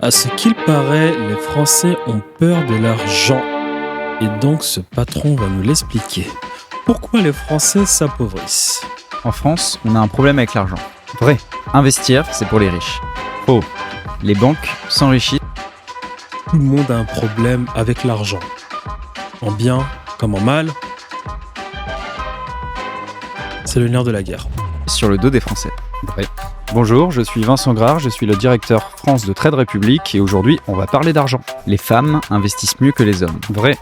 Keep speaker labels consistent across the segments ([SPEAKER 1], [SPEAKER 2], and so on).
[SPEAKER 1] À ce qu'il paraît, les Français ont peur de l'argent. Et donc ce patron va nous l'expliquer. Pourquoi les Français s'appauvrissent?
[SPEAKER 2] En France, on a un problème avec l'argent. Vrai. Investir, c'est pour les riches. Faux. Les banques s'enrichissent.
[SPEAKER 1] Tout le monde a un problème avec l'argent. En bien comme en mal. C'est le nerf de la guerre.
[SPEAKER 2] Sur le dos des Français. Vrai.
[SPEAKER 3] Bonjour, je suis Vincent Grard, je suis le directeur France de Trade Republic et aujourd'hui on va parler d'argent.
[SPEAKER 2] Les femmes investissent mieux que les hommes.
[SPEAKER 3] Vrai.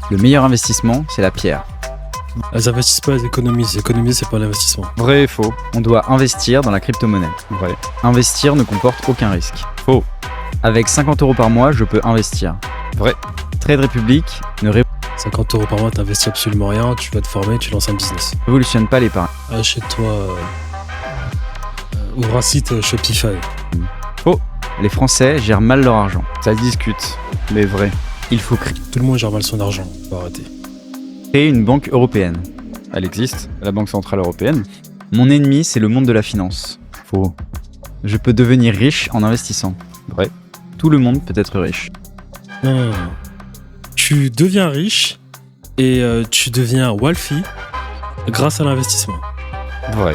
[SPEAKER 2] Le meilleur investissement, c'est la pierre.
[SPEAKER 1] Elles investissent pas, elles économisent. Économiser, c'est pas l'investissement.
[SPEAKER 3] Vrai et faux.
[SPEAKER 2] On doit investir dans la crypto-monnaie.
[SPEAKER 3] Vrai.
[SPEAKER 2] Investir ne comporte aucun risque.
[SPEAKER 3] Faux.
[SPEAKER 2] Avec 50 € par mois, je peux investir.
[SPEAKER 3] Vrai.
[SPEAKER 2] Trade Republic ne
[SPEAKER 1] 50 € par mois, t'investis absolument rien, tu vas te former, tu lances un business.
[SPEAKER 2] révolutionne pas l'épargne.
[SPEAKER 1] Achète-toi ouvre un site Shopify.
[SPEAKER 2] Les Français gèrent mal leur argent.
[SPEAKER 3] Ça se discute, mais vrai.
[SPEAKER 2] Il faut
[SPEAKER 1] Tout le monde gère mal son argent, faut arrêter.
[SPEAKER 2] créer une banque européenne.
[SPEAKER 3] Elle existe, la Banque Centrale Européenne.
[SPEAKER 2] Mon ennemi, c'est le monde de la finance.
[SPEAKER 3] Faux.
[SPEAKER 2] Je peux devenir riche en investissant.
[SPEAKER 3] Vrai.
[SPEAKER 2] Tout le monde peut être riche.
[SPEAKER 1] Non. Tu deviens riche et tu deviens wealthy grâce à l'investissement.
[SPEAKER 3] Vrai.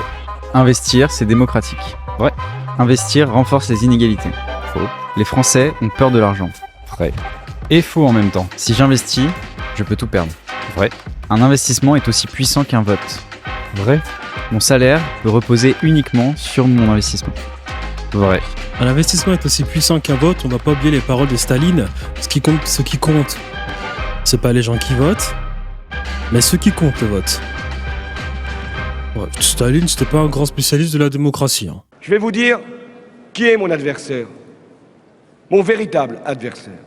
[SPEAKER 2] Investir, c'est démocratique.
[SPEAKER 3] Vrai.
[SPEAKER 2] Investir renforce les inégalités.
[SPEAKER 3] Faux.
[SPEAKER 2] Les Français ont peur de l'argent.
[SPEAKER 3] Vrai. Et faux en même temps.
[SPEAKER 2] Si j'investis, je peux tout perdre.
[SPEAKER 3] Vrai.
[SPEAKER 2] Un investissement est aussi puissant qu'un vote.
[SPEAKER 3] Vrai.
[SPEAKER 2] Mon salaire peut reposer uniquement sur mon investissement.
[SPEAKER 3] Vrai.
[SPEAKER 1] Un investissement est aussi puissant qu'un vote, on ne va pas oublier les paroles de Staline. Ce qui compte, c'est pas les gens qui votent, mais ceux qui comptent le vote. Ouais, Staline, c'était pas un grand spécialiste de la démocratie. Hein.
[SPEAKER 4] Je vais vous dire qui est mon adversaire. Mon véritable adversaire.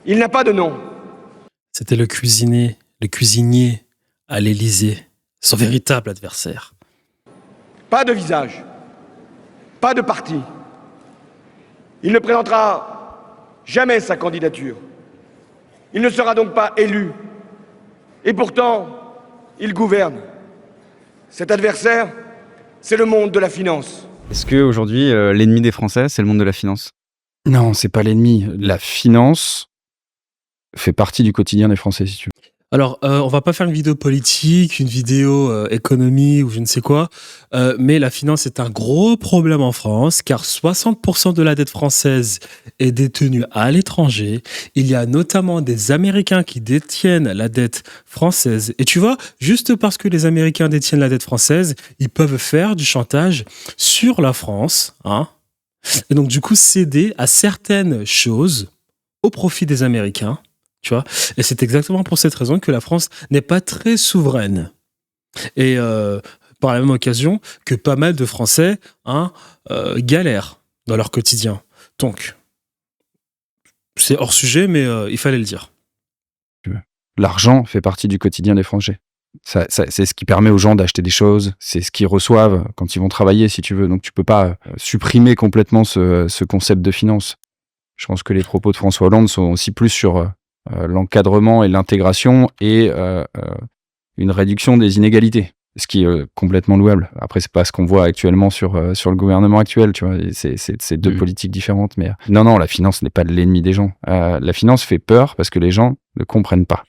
[SPEAKER 4] Il n'a pas de nom.
[SPEAKER 1] C'était le cuisinier à l'Élysée, son véritable adversaire.
[SPEAKER 4] Pas de visage. Pas de parti. Il ne présentera jamais sa candidature. Il ne sera donc pas élu. Et pourtant, il gouverne. Cet adversaire, c'est le monde de la finance.
[SPEAKER 2] Est-ce qu'aujourd'hui, l'ennemi des Français, c'est le monde de la finance?
[SPEAKER 3] Non, c'est pas l'ennemi. La finance fait partie du quotidien des Français, si tu veux.
[SPEAKER 1] Alors, on va pas faire une vidéo politique, une vidéo économie ou je ne sais quoi, mais la finance est un gros problème en France, car 60% de la dette française est détenue à l'étranger. Il y a notamment des Américains qui détiennent la dette française. Et tu vois, juste parce que les Américains détiennent la dette française, ils peuvent faire du chantage sur la France, hein. Et donc, du coup, céder à certaines choses au profit des Américains. Tu vois, et c'est exactement pour cette raison que la France n'est pas très souveraine. Et par la même occasion que pas mal de Français galèrent dans leur quotidien. Donc, c'est hors sujet, mais il fallait le dire.
[SPEAKER 3] L'argent fait partie du quotidien des Français. C'est ce qui permet aux gens d'acheter des choses, c'est ce qu'ils reçoivent quand ils vont travailler, si tu veux. Donc tu peux pas supprimer complètement ce concept de finance. Je pense que les propos de François Hollande sont aussi plus sur l'encadrement et l'intégration et une réduction des inégalités, ce qui est complètement louable. Après, c'est pas ce qu'on voit actuellement sur le gouvernement actuel, tu vois. C'est deux politiques différentes, mais non, la finance n'est pas l'ennemi des gens. La finance fait peur parce que les gens ne comprennent pas.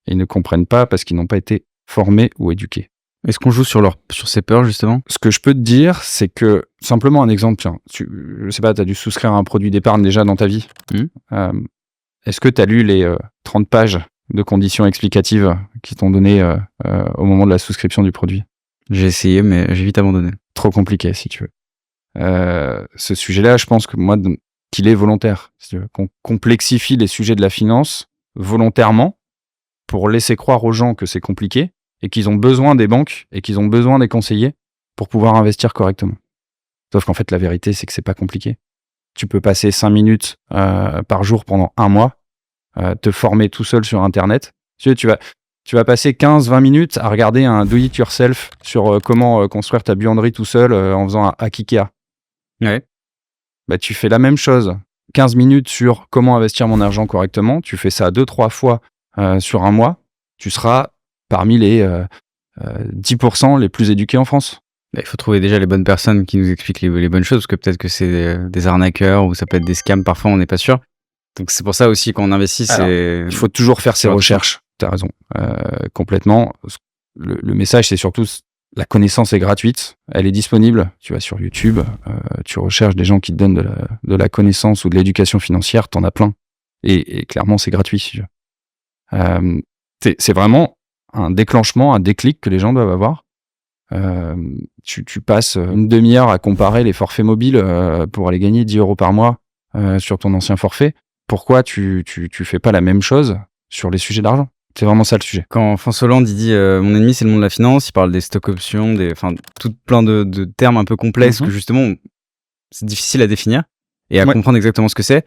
[SPEAKER 3] Et ils ne comprennent pas parce qu'ils n'ont pas été formés ou éduqués.
[SPEAKER 2] Est-ce qu'on joue sur ces peurs, justement?
[SPEAKER 3] Ce que je peux te dire, c'est que, simplement un exemple, tiens, je sais pas, tu as dû souscrire à un produit d'épargne déjà dans ta vie. Est-ce que tu as lu les 30 pages de conditions explicatives qui t'ont donné au moment de la souscription du produit?
[SPEAKER 2] J'ai essayé, mais j'ai vite abandonné.
[SPEAKER 3] Trop compliqué, si tu veux. Ce sujet-là, je pense que qu'il est volontaire. Si tu veux. Qu'on complexifie les sujets de la finance volontairement pour laisser croire aux gens que c'est compliqué et qu'ils ont besoin des banques et qu'ils ont besoin des conseillers pour pouvoir investir correctement. Sauf qu'en fait, la vérité, c'est que c'est pas compliqué. Tu peux passer 5 minutes par jour pendant 1 mois, te former tout seul sur Internet. Tu vas passer 15-20 minutes à regarder un do-it-yourself sur comment construire ta buanderie tout seul en faisant un hack Ikea.
[SPEAKER 2] Ouais.
[SPEAKER 3] Bah, tu fais la même chose. 15 minutes sur comment investir mon argent correctement. Tu fais ça 2-3 fois sur 1 mois. Tu seras parmi les 10% les plus éduqués en France.
[SPEAKER 2] Il faut trouver déjà les bonnes personnes qui nous expliquent les bonnes choses, parce que peut-être que c'est des arnaqueurs ou ça peut être des scams, parfois on n'est pas sûr. Donc c'est pour ça aussi quand on investit,
[SPEAKER 3] Il faut toujours faire ses recherches. Tu as raison, complètement. Le message, c'est surtout la connaissance est gratuite, elle est disponible. Tu vas sur YouTube, tu recherches des gens qui te donnent de la connaissance ou de l'éducation financière, t'en as plein. Et clairement, c'est gratuit. Si tu veux. C'est vraiment un déclenchement, un déclic que les gens doivent avoir. Tu passes une demi-heure à comparer les forfaits mobiles pour aller gagner 10 € par mois sur ton ancien forfait. Pourquoi tu fais pas la même chose sur les sujets d'argent? C'est vraiment ça le sujet.
[SPEAKER 2] Quand François Hollande il dit mon ennemi c'est le monde de la finance, il parle des stock options, tout plein de termes un peu complexes que justement c'est difficile à définir et à comprendre exactement ce que c'est.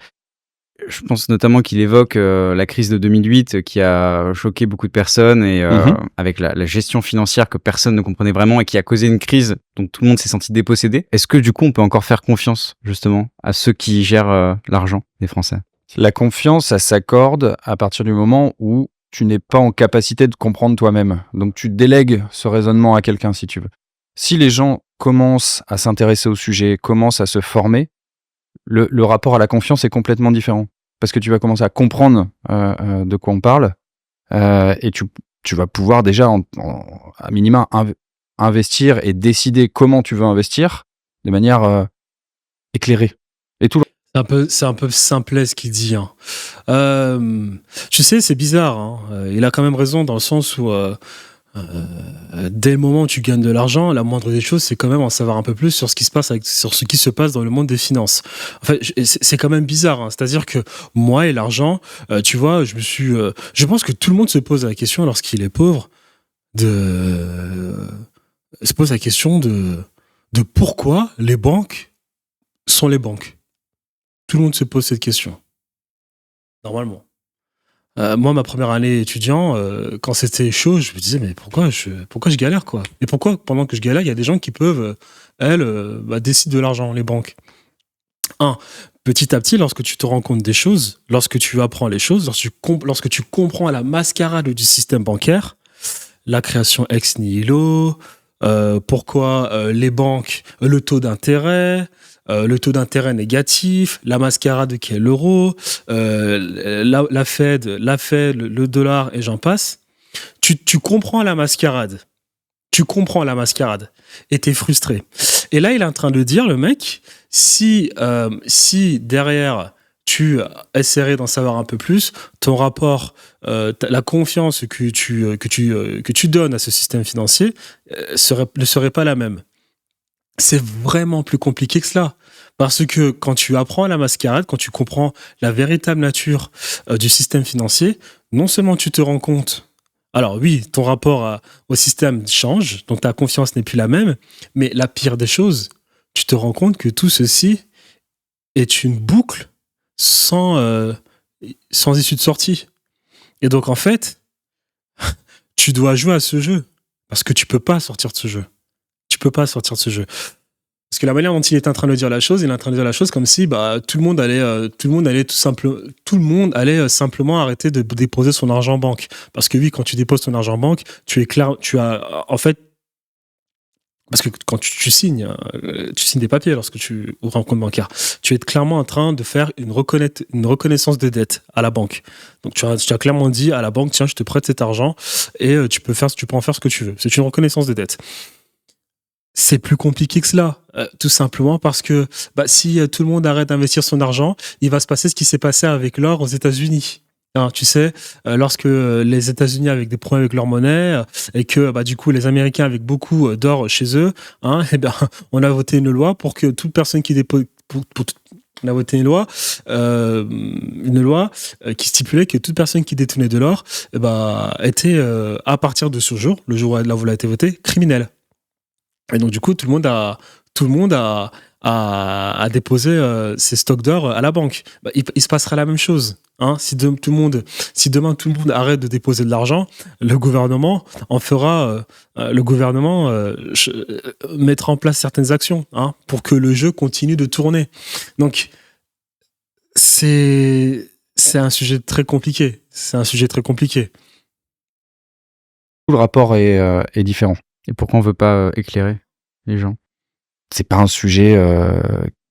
[SPEAKER 2] Je pense notamment qu'il évoque la crise de 2008 qui a choqué beaucoup de personnes et avec la gestion financière que personne ne comprenait vraiment et qui a causé une crise dont tout le monde s'est senti dépossédé. Est-ce que du coup on peut encore faire confiance justement à ceux qui gèrent l'argent des Français?
[SPEAKER 3] La confiance, ça s'accorde à partir du moment où tu n'es pas en capacité de comprendre toi-même. Donc tu délègues ce raisonnement à quelqu'un si tu veux. Si les gens commencent à s'intéresser au sujet, commencent à se former, le rapport à la confiance est complètement différent. Parce que tu vas commencer à comprendre de quoi on parle et tu vas pouvoir déjà à minima investir et décider comment tu veux investir de manière éclairée. Et tout
[SPEAKER 1] C'est un peu simplet ce qu'il dit. Hein. Tu sais, c'est bizarre. Hein. Il a quand même raison dans le sens où dès le moment où tu gagnes de l'argent, la moindre des choses, c'est quand même en savoir un peu plus sur ce qui se passe sur ce qui se passe dans le monde des finances. En fait, c'est quand même bizarre. Hein. C'est-à-dire que moi et l'argent, tu vois, je pense que tout le monde se pose la question lorsqu'il est pauvre se pose la question de pourquoi les banques sont les banques. Tout le monde se pose cette question. Normalement. Moi, ma première année étudiant, quand c'était chaud, je me disais, mais pourquoi je galère, quoi? Et pourquoi, pendant que je galère, il y a des gens qui peuvent, décider de l'argent, les banques? Petit à petit, lorsque tu te rends compte des choses, lorsque tu apprends les choses, lorsque tu comprends la mascarade du système bancaire, la création ex nihilo, pourquoi les banques, le taux d'intérêt négatif, la mascarade qui est l'euro, la Fed, le dollar et j'en passe. Tu comprends la mascarade. Tu comprends la mascarade. Et t'es frustré. Et là, il est en train de dire, le mec, si derrière tu essaierais d'en savoir un peu plus, ton rapport, la confiance que tu donnes à ce système financier ne serait pas la même. C'est vraiment plus compliqué que cela. Parce que quand tu apprends la mascarade, quand tu comprends la véritable nature du système financier, non seulement tu te rends compte, alors oui, ton rapport au système change, donc ta confiance n'est plus la même, mais la pire des choses, tu te rends compte que tout ceci est une boucle sans issue de sortie. Et donc en fait, tu dois jouer à ce jeu, parce que tu peux pas sortir de ce jeu. Tu peux pas sortir de ce jeu. Parce que la manière dont il est en train de dire la chose, il est en train de dire la chose comme si tout le monde allait simplement arrêter de déposer son argent en banque. Parce que oui, quand tu déposes ton argent en banque, parce que quand tu signes des papiers lorsque tu ouvres un compte bancaire, tu es clairement en train de faire une reconnaissance de dette à la banque. Donc tu as clairement dit à la banque, tiens, je te prête cet argent et tu peux en faire ce que tu veux. C'est une reconnaissance de dette. C'est plus compliqué que cela, tout simplement parce que si tout le monde arrête d'investir son argent, il va se passer ce qui s'est passé avec l'or aux États-Unis. Hein, tu sais, lorsque les États-Unis avaient des problèmes avec leur monnaie et que du coup les Américains avaient beaucoup d'or chez eux, on a voté une loi pour que toute personne qui dépose on a voté une loi qui stipulait que toute personne qui détenait de l'or était à partir de ce jour, le jour où la loi a été votée, criminelle. Et donc du coup tout le monde a déposé ses stocks d'or à la banque. Il se passera la même chose. Hein, si demain tout le monde arrête de déposer de l'argent, le gouvernement mettra en place certaines actions pour que le jeu continue de tourner. Donc c'est un sujet très compliqué.
[SPEAKER 3] Tout le rapport est différent.
[SPEAKER 2] Et pourquoi on veut pas éclairer les gens?
[SPEAKER 3] C'est pas un sujet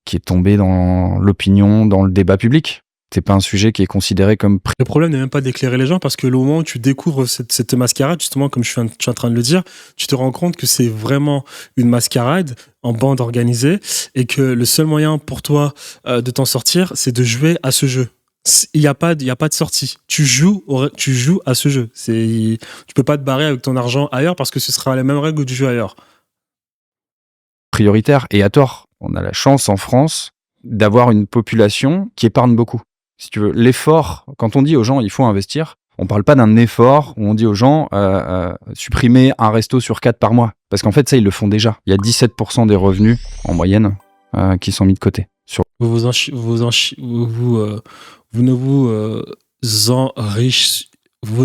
[SPEAKER 3] qui est tombé dans l'opinion, dans le débat public. C'est pas un sujet qui est considéré comme
[SPEAKER 1] Le problème n'est même pas d'éclairer les gens parce que le moment où tu découvres cette mascarade, justement, comme je suis en train de le dire, tu te rends compte que c'est vraiment une mascarade en bande organisée et que le seul moyen pour toi de t'en sortir, c'est de jouer à ce jeu. Il y a pas de sortie. Tu joues à ce jeu. Tu peux pas te barrer avec ton argent ailleurs parce que ce sera les mêmes règles du jeu ailleurs.
[SPEAKER 3] prioritaire, et à tort. On a la chance en France d'avoir une population qui épargne beaucoup. Si tu veux, l'effort, quand on dit aux gens il faut investir, on parle pas d'un effort où on dit aux gens supprimer un resto sur 4 par mois. Parce qu'en fait, ça, ils le font déjà. Il y a 17% des revenus, en moyenne, qui sont mis de côté.
[SPEAKER 1] Vous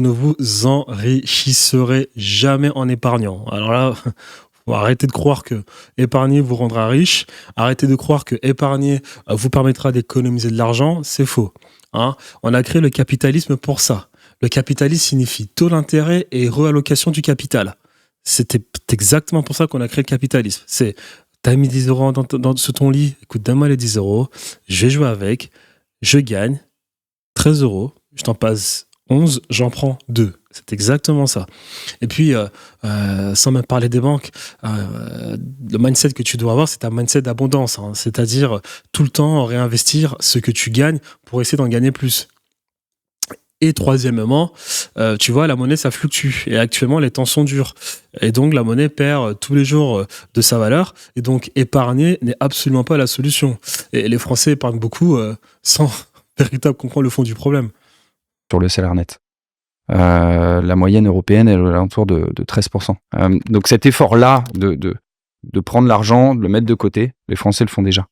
[SPEAKER 1] ne vous enrichirez jamais en épargnant. Alors là, faut arrêter de croire que épargner vous rendra riche. Arrêtez de croire que épargner vous permettra d'économiser de l'argent. C'est faux. Hein, on a créé le capitalisme pour ça. Le capitalisme signifie taux d'intérêt et réallocation du capital. C'était exactement pour ça qu'on a créé le capitalisme. C'est, t'as mis 10 euros sur ton lit, écoute, donne-moi les 10 euros, je vais jouer avec, je gagne 13 euros, je t'en passe 11, j'en prends 2. C'est exactement ça. Et puis, sans même parler des banques, le mindset que tu dois avoir, c'est un mindset d'abondance. Hein, c'est-à-dire tout le temps réinvestir ce que tu gagnes pour essayer d'en gagner plus. Et troisièmement, tu vois, la monnaie, ça fluctue. Et actuellement, les temps sont durs. Et donc, la monnaie perd tous les jours de sa valeur. Et donc, épargner n'est absolument pas la solution. Et les Français épargnent beaucoup sans véritable comprendre le fond du problème.
[SPEAKER 3] Sur le salaire net. La moyenne européenne est à l'entour de 13%. Donc cet effort-là de prendre l'argent, de le mettre de côté, les Français le font déjà.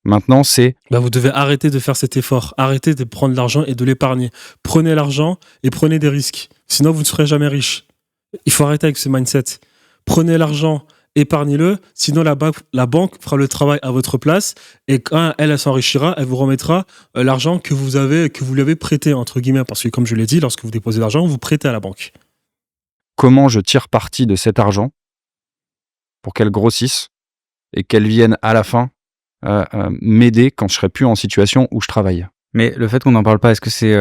[SPEAKER 3] Maintenant, c'est...
[SPEAKER 1] Vous devez arrêter de faire cet effort. Arrêtez de prendre l'argent et de l'épargner. Prenez l'argent et prenez des risques. Sinon, vous ne serez jamais riche. Il faut arrêter avec ce mindset. Prenez l'argent, épargnez-le. Sinon, la banque fera le travail à votre place. Et quand elle s'enrichira, elle vous remettra l'argent que vous lui avez prêté, entre guillemets. Parce que, comme je l'ai dit, lorsque vous déposez l'argent, vous prêtez à la banque.
[SPEAKER 3] Comment je tire parti de cet argent pour qu'elle grossisse et qu'elle vienne à la fin m'aider quand je serai plus en situation où je travaille.
[SPEAKER 2] Mais le fait qu'on n'en parle pas, est-ce que c'est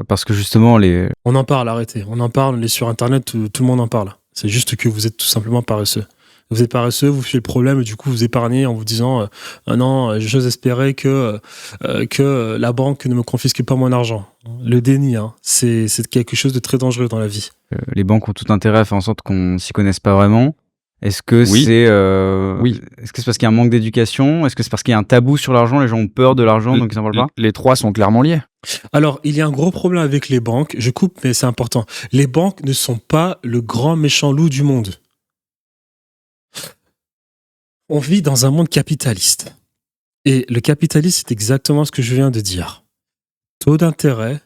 [SPEAKER 2] parce que justement
[SPEAKER 1] On en parle, arrêtez. On en parle, on est sur Internet, tout le monde en parle. C'est juste que vous êtes tout simplement paresseux. Vous êtes paresseux, vous faites le problème et du coup vous épargnez en vous disant non, j'ose espérer que la banque ne me confisque pas mon argent. Le déni, hein, c'est quelque chose de très dangereux dans la vie.
[SPEAKER 2] Les banques ont tout intérêt à faire en sorte qu'on s'y connaisse pas vraiment. Est-ce que est-ce que c'est parce qu'il y a un manque d'éducation? Est-ce que c'est parce qu'il y a un tabou sur l'argent? Les gens ont peur de l'argent, donc ils n'en parlent pas?
[SPEAKER 3] Les trois sont clairement liés.
[SPEAKER 1] Alors, il y a un gros problème avec les banques. Je coupe, mais c'est important. Les banques ne sont pas le grand méchant loup du monde. On vit dans un monde capitaliste. Et le capitalisme, c'est exactement ce que je viens de dire. Taux d'intérêt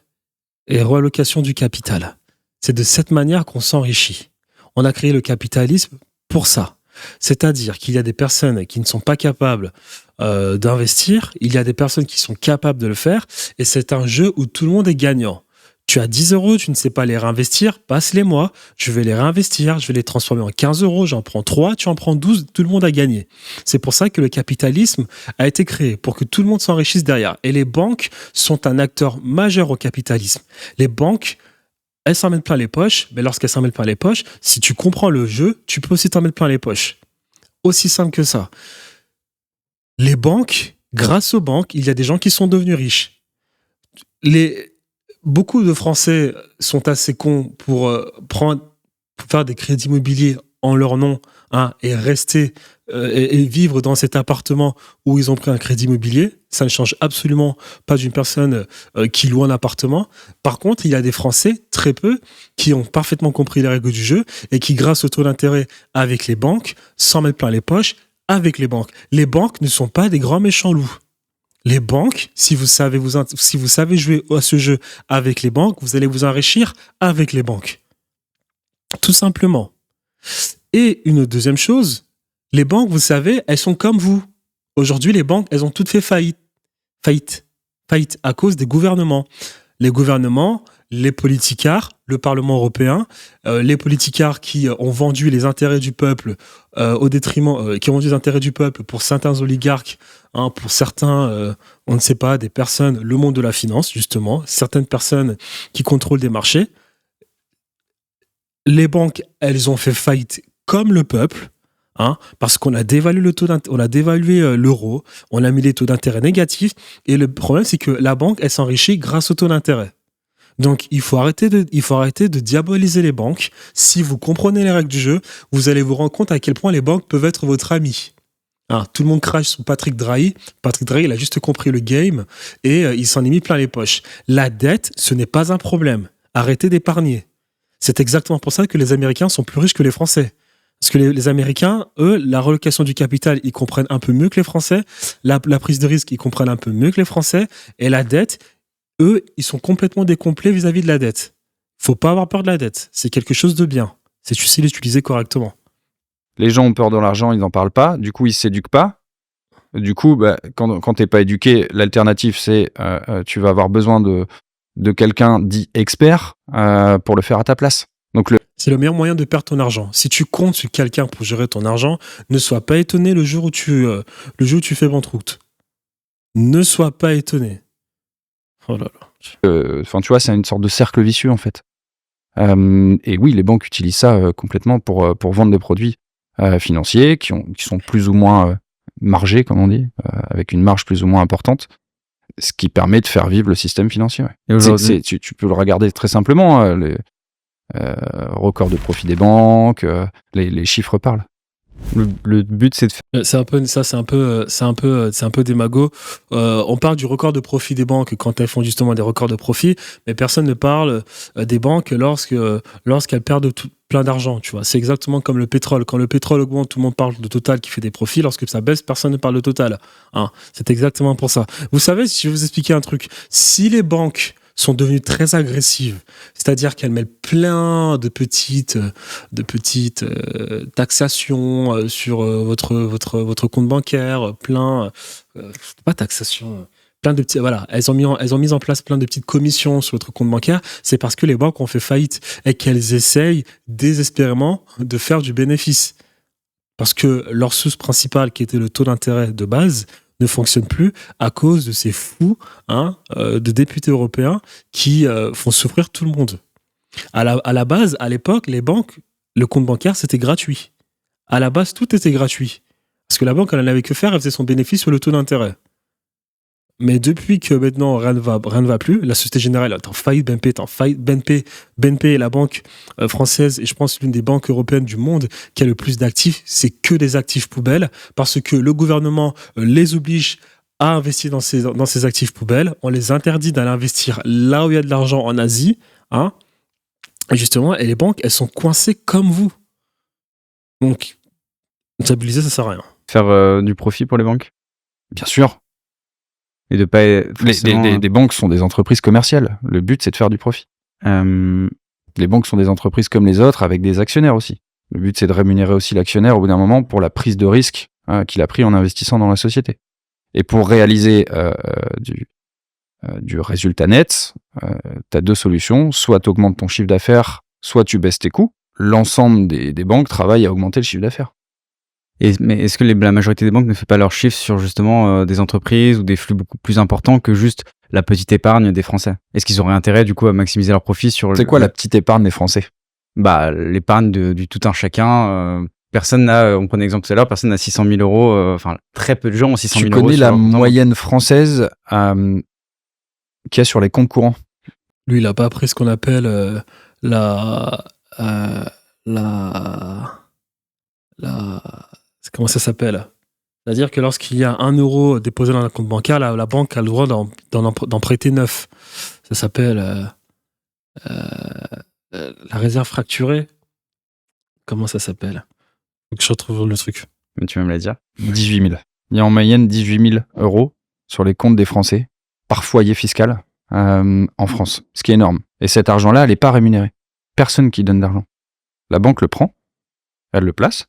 [SPEAKER 1] et réallocation du capital. C'est de cette manière qu'on s'enrichit. On a créé le capitalisme pour ça. C'est-à-dire qu'il y a des personnes qui ne sont pas capables d'investir, il y a des personnes qui sont capables de le faire, et c'est un jeu où tout le monde est gagnant. Tu as 10 euros, tu ne sais pas les réinvestir, passe-les-moi, je vais les réinvestir, je vais les transformer en 15 euros, j'en prends 3, tu en prends 12, tout le monde a gagné. C'est pour ça que le capitalisme a été créé, pour que tout le monde s'enrichisse derrière. Et les banques sont un acteur majeur au capitalisme. Les banques, elles s'en mettent plein les poches, mais lorsqu'elles s'en mettent plein les poches, si tu comprends le jeu, tu peux aussi t'en mettre plein les poches. Aussi simple que ça. Les banques, grâce aux banques, il y a des gens qui sont devenus riches. Beaucoup de Français sont assez cons pour faire des crédits immobiliers en leur nom, hein, et rester et vivre dans cet appartement où ils ont pris un crédit immobilier. Ça ne change absolument pas d'une personne qui loue un appartement. Par contre, il y a des Français, très peu, qui ont parfaitement compris les règles du jeu et qui, grâce au taux d'intérêt avec les banques, s'en mettent plein les poches avec les banques. Les banques ne sont pas des grands méchants loups. Les banques, si vous savez jouer à ce jeu avec les banques, vous allez vous enrichir avec les banques. Tout simplement. Et une deuxième chose, les banques, vous savez, elles sont comme vous. Aujourd'hui, les banques, elles ont toutes fait faillite à cause des gouvernements. les gouvernements, les politicards, le Parlement européen, les politicards qui ont vendu les intérêts du peuple au détriment, qui ont vendu les intérêts du peuple pour certains oligarques, hein, pour certains, on ne sait pas, des personnes, le monde de la finance, justement, certaines personnes qui contrôlent des marchés. Les banques, elles ont fait faillite comme le peuple. Hein, parce qu'on a dévalué on a dévalué l'euro, on a mis les taux d'intérêt négatifs, et le problème c'est que la banque elle s'enrichit grâce aux taux d'intérêt. Donc il faut arrêter de diaboliser les banques. Si vous comprenez les règles du jeu, vous allez vous rendre compte à quel point les banques peuvent être votre ami. Hein, tout le monde crache sur Patrick Drahi. Patrick Drahi, il a juste compris le game et il s'en est mis plein les poches. La dette, ce n'est pas un problème. Arrêtez d'épargner. C'est exactement pour ça que les Américains sont plus riches que les Français. Parce que les Américains, eux, la relocation du capital, ils comprennent un peu mieux que les Français. La prise de risque, ils comprennent un peu mieux que les Français. Et la dette, eux, ils sont complètement décomplets vis-à-vis de la dette. Faut pas avoir peur de la dette. C'est quelque chose de bien. C'est tu sais l'utiliser correctement.
[SPEAKER 3] Les gens ont peur de l'argent, ils n'en parlent pas. Du coup, ils s'éduquent pas. Du coup, quand t'es pas éduqué, l'alternative, c'est tu vas avoir besoin de quelqu'un dit expert pour le faire à ta place. Donc
[SPEAKER 1] c'est le meilleur moyen de perdre ton argent. Si tu comptes sur quelqu'un pour gérer ton argent, ne sois pas étonné le jour où tu fais banqueroute. Ne sois pas étonné. Oh là là.
[SPEAKER 3] Tu vois, c'est une sorte de cercle vicieux en fait. Et oui, les banques utilisent ça complètement pour vendre des produits financiers qui sont plus ou moins margés, comme on dit, avec une marge plus ou moins importante. Ce qui permet de faire vivre le système financier. Ouais. Et aujourd'hui, tu peux le regarder très simplement. Les records de profit des banques, les chiffres parlent.
[SPEAKER 2] Le but c'est de faire...
[SPEAKER 1] c'est un peu démago. On parle du record de profit des banques quand elles font justement des records de profit, mais personne ne parle des banques lorsqu'elles perdent plein d'argent, tu vois. C'est exactement comme le pétrole. Quand le pétrole augmente, tout le monde parle de Total qui fait des profits. Lorsque ça baisse, personne ne parle de Total. Hein, c'est exactement pour ça. Vous savez, si je vais vous expliquer un truc, si les banques sont devenues très agressives, c'est-à-dire qu'elles mettent plein de petites taxations sur votre compte bancaire, pas taxation, plein de petits, voilà, elles ont mis en place plein de petites commissions sur votre compte bancaire, c'est parce que les banques ont fait faillite et qu'elles essayent désespérément de faire du bénéfice. Parce que leur source principale, qui était le taux d'intérêt de base, ne fonctionne plus à cause de ces fous de députés européens qui font souffrir tout le monde. À la base, à l'époque, les banques, le compte bancaire, c'était gratuit. À la base, tout était gratuit. Parce que la banque, elle n'avait que faire, elle faisait son bénéfice sur le taux d'intérêt. Mais depuis que maintenant rien ne va plus, la Société Générale est en faillite, BNP est en faillite, BNP est la banque française et je pense l'une des banques européennes du monde qui a le plus d'actifs, c'est que des actifs poubelles parce que le gouvernement les oblige à investir dans ces actifs poubelles, on les interdit d'aller investir là où il y a de l'argent en Asie, hein. Et justement, et les banques, elles sont coincées comme vous. Donc, stabiliser, ça sert à rien.
[SPEAKER 3] Faire du profit pour les banques ? Bien sûr. Et de pas les banques sont des entreprises commerciales. Le but, c'est de faire du profit. Les banques sont des entreprises comme les autres, avec des actionnaires aussi. Le but, c'est de rémunérer aussi l'actionnaire au bout d'un moment pour la prise de risque qu'il a pris en investissant dans la société. Et pour réaliser du résultat net, tu as deux solutions. Soit tu augmentes ton chiffre d'affaires, soit tu baisses tes coûts. L'ensemble des banques travaillent à augmenter le chiffre d'affaires.
[SPEAKER 2] Mais est-ce que la majorité des banques ne fait pas leurs chiffres sur justement des entreprises ou des flux beaucoup plus importants que juste la petite épargne des Français ? Est-ce qu'ils auraient intérêt du coup à maximiser leurs profits sur...
[SPEAKER 3] C'est quoi la petite épargne des Français ?
[SPEAKER 2] L'épargne du tout un chachun. Personne n'a, on prenait l'exemple tout à l'heure, personne n'a 600 000 euros, enfin très peu de gens ont 600 000 euros.
[SPEAKER 3] Tu connais la moyenne française qu'il y a sur les comptes courants ?
[SPEAKER 1] Lui, il n'a pas appris ce qu'on appelle comment ça s'appelle ? C'est-à-dire que lorsqu'il y a 1 euro déposé dans un compte bancaire, la banque a le droit d'en prêter 9. Ça s'appelle la réserve fracturée. Comment ça s'appelle ? Faut que je retrouve le truc.
[SPEAKER 2] Mais tu vas me la dire.
[SPEAKER 3] 18 000. Il y a en moyenne 18 000 euros sur les comptes des Français par foyer fiscal en France, ce qui est énorme. Et cet argent-là, elle n'est pas rémunérée. Personne qui donne d'argent. La banque le prend, elle le place,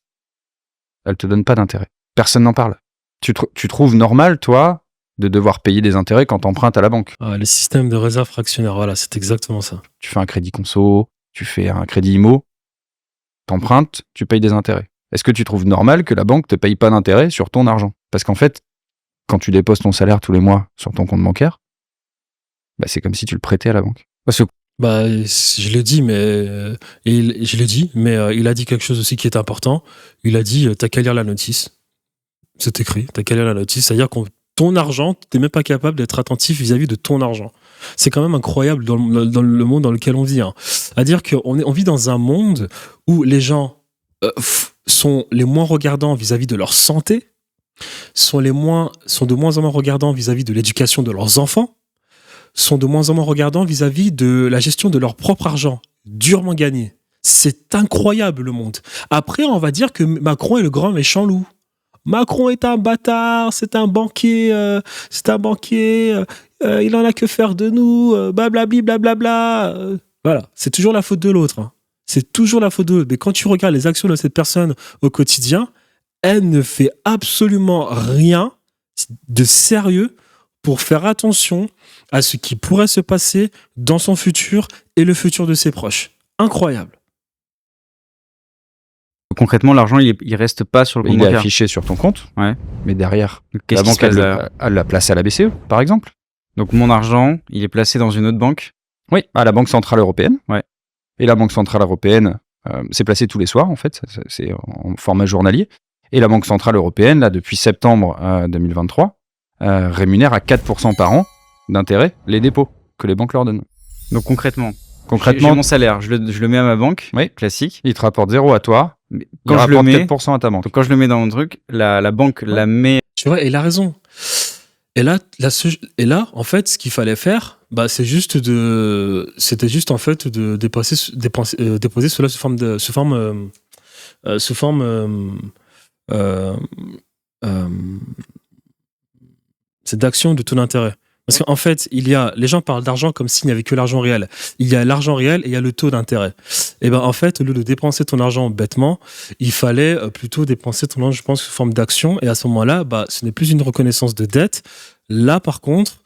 [SPEAKER 3] elle te donne pas d'intérêt. Personne n'en parle. Tu trouves normal, toi, de devoir payer des intérêts quand t'empruntes à la banque.
[SPEAKER 1] Les systèmes de réserve fractionnaire, voilà, c'est exactement ça.
[SPEAKER 3] Tu fais un crédit conso, tu fais un crédit IMO, t'empruntes, tu payes des intérêts. Est-ce que tu trouves normal que la banque te paye pas d'intérêt sur ton argent? Parce qu'en fait, quand tu déposes ton salaire tous les mois sur ton compte bancaire, bah c'est comme si tu le prêtais à la banque. Parce que
[SPEAKER 1] Je l'ai dit, mais il a dit quelque chose aussi qui est important. Il a dit, t'as qu'à lire la notice. C'est écrit, t'as qu'à lire la notice. C'est-à-dire que ton argent, t'es même pas capable d'être attentif vis-à-vis de ton argent. C'est quand même incroyable dans le monde dans lequel on vit. Hein. C'est-à-dire qu'on vit dans un monde où les gens sont les moins regardants vis-à-vis de leur santé, sont de moins en moins regardants vis-à-vis de l'éducation de leurs enfants, sont de moins en moins regardants vis-à-vis de la gestion de leur propre argent, durement gagné. C'est incroyable le monde. Après, on va dire que Macron est le grand méchant loup. Macron est un bâtard, c'est un banquier, il en a que faire de nous, blablabli, blablabla. Voilà, c'est toujours la faute de l'autre. Hein. C'est toujours la faute de l'autre. Mais quand tu regardes les actions de cette personne au quotidien, elle ne fait absolument rien de sérieux pour faire attention à ce qui pourrait se passer dans son futur et le futur de ses proches. Incroyable.
[SPEAKER 2] Concrètement, l'argent, il reste pas sur le compte
[SPEAKER 3] il est
[SPEAKER 2] bancaire.
[SPEAKER 3] affiché sur ton compte,
[SPEAKER 2] Ouais.
[SPEAKER 3] mais derrière,
[SPEAKER 2] Qu'est-ce
[SPEAKER 3] la
[SPEAKER 2] qui se
[SPEAKER 3] banque
[SPEAKER 2] passe derrière ?
[SPEAKER 3] elle l'a placé à la BCE, par exemple.
[SPEAKER 2] Donc mon argent, il est placé dans une autre banque.
[SPEAKER 3] Oui, à la Banque Centrale Européenne.
[SPEAKER 2] Ouais.
[SPEAKER 3] Et la Banque Centrale Européenne, c'est placé tous les soirs, en fait, c'est en format journalier. Et la Banque Centrale Européenne, là, depuis septembre 2023, rémunère à 4% par an d'intérêt les dépôts que les banques leur donnent.
[SPEAKER 2] Donc concrètement,
[SPEAKER 3] Concrètement,
[SPEAKER 2] j'ai mon salaire, je le mets à ma banque,
[SPEAKER 3] Oui.
[SPEAKER 2] classique.
[SPEAKER 3] il te rapporte 0 à toi,
[SPEAKER 2] Mais
[SPEAKER 3] il
[SPEAKER 2] quand je le
[SPEAKER 3] rapporte
[SPEAKER 2] mets,
[SPEAKER 3] 4% à ta banque.
[SPEAKER 2] donc quand je le mets dans mon truc, la banque la met.
[SPEAKER 1] Tu vois, et il a raison. Et là, en fait, ce qu'il fallait faire, c'était juste en fait de déposer cela sous forme c'est d'action de taux d'intérêt. Parce qu'en fait, les gens parlent d'argent comme s'il n'y avait que l'argent réel. Il y a l'argent réel et il y a le taux d'intérêt. Et ben en fait, au lieu de dépenser ton argent bêtement, il fallait plutôt dépenser ton argent, je pense, sous forme d'action. Et à ce moment-là, ce n'est plus une reconnaissance de dette. Là, par contre,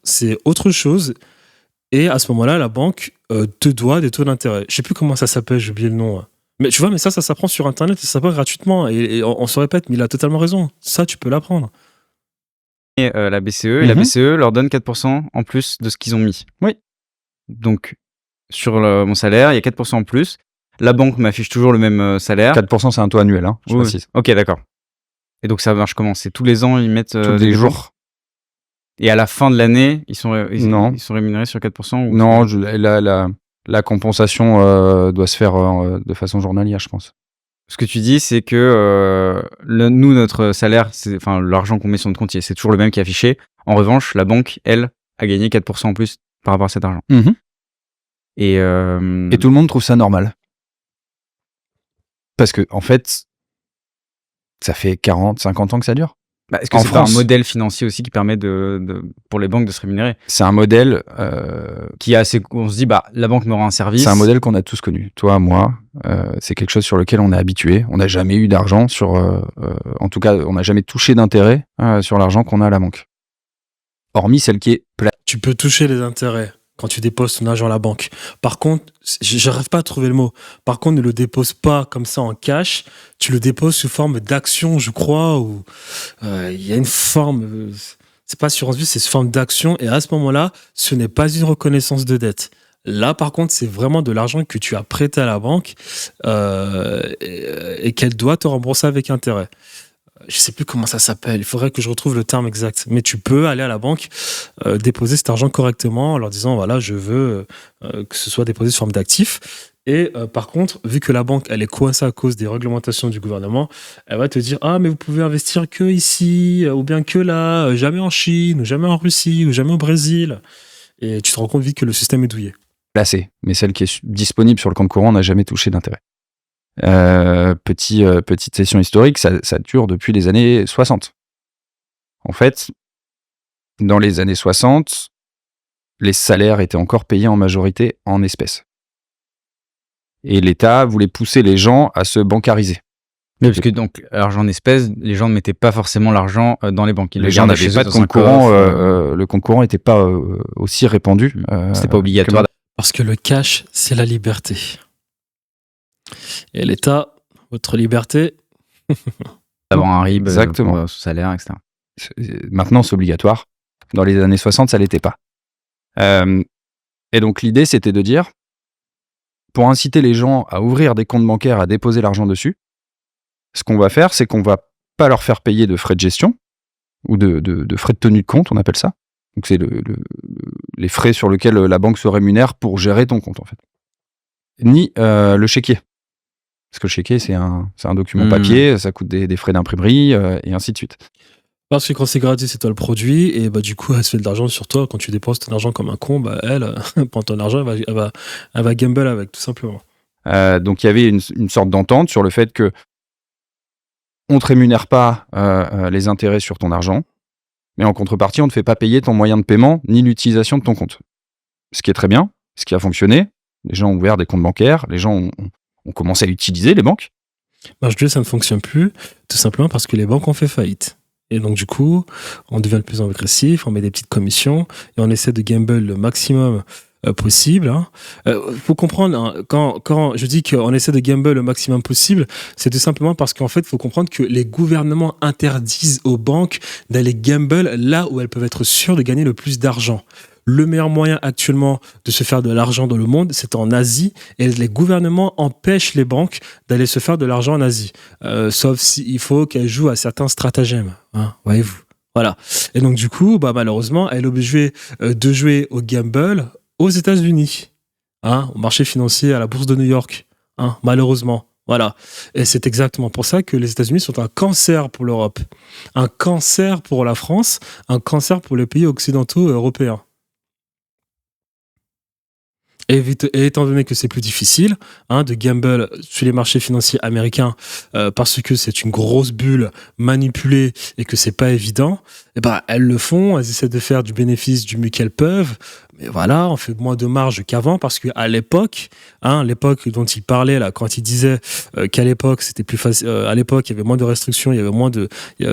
[SPEAKER 1] c'est autre chose. Et à ce moment-là, la banque te doit des taux d'intérêt. Je sais plus comment ça s'appelle, j'ai oublié le nom. Mais tu vois, mais ça s'apprend sur Internet et ça s'apprend gratuitement. Et on se répète, mais il a totalement raison. Ça, tu peux l'apprendre.
[SPEAKER 2] Et la BCE, et la BCE leur donne 4% en plus de ce qu'ils ont mis.
[SPEAKER 3] Oui.
[SPEAKER 2] Donc, sur mon salaire, il y a 4% en plus. La banque m'affiche toujours le même salaire.
[SPEAKER 3] 4%, c'est un taux annuel, hein, je
[SPEAKER 2] Oui.
[SPEAKER 3] précise.
[SPEAKER 2] Ok, d'accord. Et donc, ça marche comment ? C'est tous les ans, ils mettent
[SPEAKER 3] Tous
[SPEAKER 2] des
[SPEAKER 3] les
[SPEAKER 2] jours.
[SPEAKER 3] jours.
[SPEAKER 2] Et à la fin de l'année, ils sont
[SPEAKER 3] Non.
[SPEAKER 2] rémunérés sur 4% ou...
[SPEAKER 3] Non, la compensation doit se faire de façon journalière, je pense.
[SPEAKER 2] Ce que tu dis, c'est que nous, notre salaire, enfin l'argent qu'on met sur notre compte, c'est toujours le même qui est affiché. En revanche, la banque, elle, a gagné 4% en plus par rapport à cet argent.
[SPEAKER 3] Mhm.
[SPEAKER 2] Et
[SPEAKER 3] Et tout le monde trouve ça normal. Parce que, en fait, ça fait 40, 50 ans que ça dure.
[SPEAKER 2] est-ce que
[SPEAKER 3] en
[SPEAKER 2] c'est pas un
[SPEAKER 3] France-
[SPEAKER 2] modèle financier aussi qui permet pour les banques de se rémunérer,
[SPEAKER 3] C'est un modèle,
[SPEAKER 2] qui est assez, on se dit, la banque me rend un service.
[SPEAKER 3] c'est un modèle qu'on a tous connu. Toi, moi, c'est quelque chose sur lequel on est habitué. On n'a jamais eu d'argent en tout cas, on n'a jamais touché d'intérêt sur l'argent qu'on a à la banque. Hormis celle qui est
[SPEAKER 1] Tu peux toucher les intérêts quand tu déposes ton argent à la banque. Par contre, je n'arrive pas à trouver le mot. Par contre, ne le dépose pas comme ça en cash. Tu le déposes sous forme d'action, je crois, ou il y a une forme. C'est pas assurance vie, c'est sous forme d'action. Et à ce moment-là, ce n'est pas une reconnaissance de dette. Là, par contre, c'est vraiment de l'argent que tu as prêté à la banque et qu'elle doit te rembourser avec intérêt. Je sais plus comment ça s'appelle, il faudrait que je retrouve le terme exact. Mais tu peux aller à la banque, déposer cet argent correctement en leur disant, voilà, je veux que ce soit déposé sous forme d'actif. Et par contre, vu que la banque, elle est coincée à cause des réglementations du gouvernement, elle va te dire, ah, mais vous pouvez investir que ici, ou bien que là, jamais en Chine, ou jamais en Russie, ou jamais au Brésil. Et tu te rends compte vite que le système est douillé.
[SPEAKER 3] placée, mais celle qui est disponible sur le compte courant n'a jamais touché d'intérêt. Petite session historique, ça dure depuis les années 60. En fait, dans les années 60, les salaires étaient encore payés en majorité en espèces. Et l'État voulait pousser les gens à se bancariser.
[SPEAKER 2] Oui, parce que donc, l'argent en espèces, les gens ne mettaient pas forcément l'argent dans les banques. Ils
[SPEAKER 3] Les
[SPEAKER 2] le
[SPEAKER 3] gens
[SPEAKER 2] gardaient
[SPEAKER 3] n'avaient
[SPEAKER 2] chez
[SPEAKER 3] pas
[SPEAKER 2] eux
[SPEAKER 3] de
[SPEAKER 2] dans un
[SPEAKER 3] compte courant,
[SPEAKER 2] coffre.
[SPEAKER 3] le compte courant n'était pas aussi répandu.
[SPEAKER 2] C'était pas obligatoire
[SPEAKER 1] Parce que le cash, c'est la liberté. Et l'État, votre liberté,
[SPEAKER 2] d'avoir un RIB
[SPEAKER 3] Exactement.
[SPEAKER 2] pour son salaire, etc.
[SPEAKER 3] Maintenant, c'est obligatoire. Dans les années 60, ça l'était pas. Et donc, l'idée, c'était de dire, pour inciter les gens à ouvrir des comptes bancaires, à déposer l'argent dessus, ce qu'on va faire, c'est qu'on va pas leur faire payer de frais de gestion ou de frais de tenue de compte, on appelle ça. Donc, c'est les frais sur lesquels la banque se rémunère pour gérer ton compte, en fait. Ni le chéquier. Parce que le chéquier, c'est un document papier, ça coûte des frais d'imprimerie, et ainsi de suite.
[SPEAKER 1] parce que quand c'est gratuit, c'est toi le produit, et bah du coup, elle se fait de l'argent sur toi. Quand tu dépenses ton argent comme un con, bah elle prend ton argent, elle va gamble avec, tout simplement.
[SPEAKER 3] Donc il y avait une sorte d'entente sur le fait que on te rémunère pas les intérêts sur ton argent, mais en contrepartie, on ne te fait pas payer ton moyen de paiement ni l'utilisation de ton compte. Ce qui est très bien, ce qui a fonctionné. Les gens ont ouvert des comptes bancaires, les gens ont commencé à utiliser les banques.
[SPEAKER 1] Bah, je dis ça ne fonctionne plus, tout simplement parce que les banques ont fait faillite. Et donc, du coup, on devient de plus en plus agressif, on met des petites commissions et on essaie de gamble le maximum possible. Hein. Faut comprendre, hein, quand je dis qu'on essaie de gamble le maximum possible, c'est tout simplement parce qu'en fait, il faut comprendre que les gouvernements interdisent aux banques d'aller gamble là où elles peuvent être sûres de gagner le plus d'argent. Le meilleur moyen actuellement de se faire de l'argent dans le monde, c'est en Asie, et les gouvernements empêchent les banques d'aller se faire de l'argent en Asie. Sauf s'il faut qu'elles jouent à certains stratagèmes, hein, voyez-vous. Voilà. Et donc, du coup, bah, malheureusement, elle est obligée de jouer au gamble aux États-Unis, hein, au marché financier, à la bourse de New York, hein, malheureusement. Voilà. Et c'est exactement pour ça que les États-Unis sont un cancer pour l'Europe, un cancer pour la France, un cancer pour les pays occidentaux et européens. Et étant donné que c'est plus difficile de gamble sur les marchés financiers américains parce que c'est une grosse bulle manipulée et que c'est pas évident, et ben elles le font, elles essaient de faire du bénéfice du mieux qu'elles peuvent. Mais voilà, on fait moins de marge qu'avant parce qu'à l'époque, l'époque dont il parlait là, quand il disait qu'à l'époque c'était plus facile, à l'époque il y avait moins de restrictions, il y avait moins de,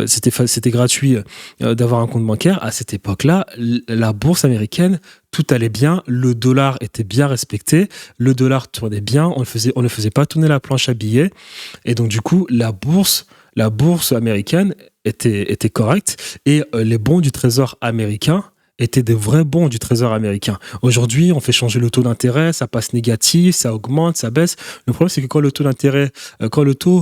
[SPEAKER 1] c'était gratuit d'avoir un compte bancaire. À cette époque-là, la bourse américaine, tout allait bien, le dollar était bien respecté, le dollar tournait bien, on ne faisait pas tourner la planche à billets, et donc du coup la bourse américaine était correcte, et les bons du trésor américain étaient des vrais bons du trésor américain. Aujourd'hui, on fait changer le taux d'intérêt, ça passe négatif, ça augmente, ça baisse. Le problème, c'est que quand le taux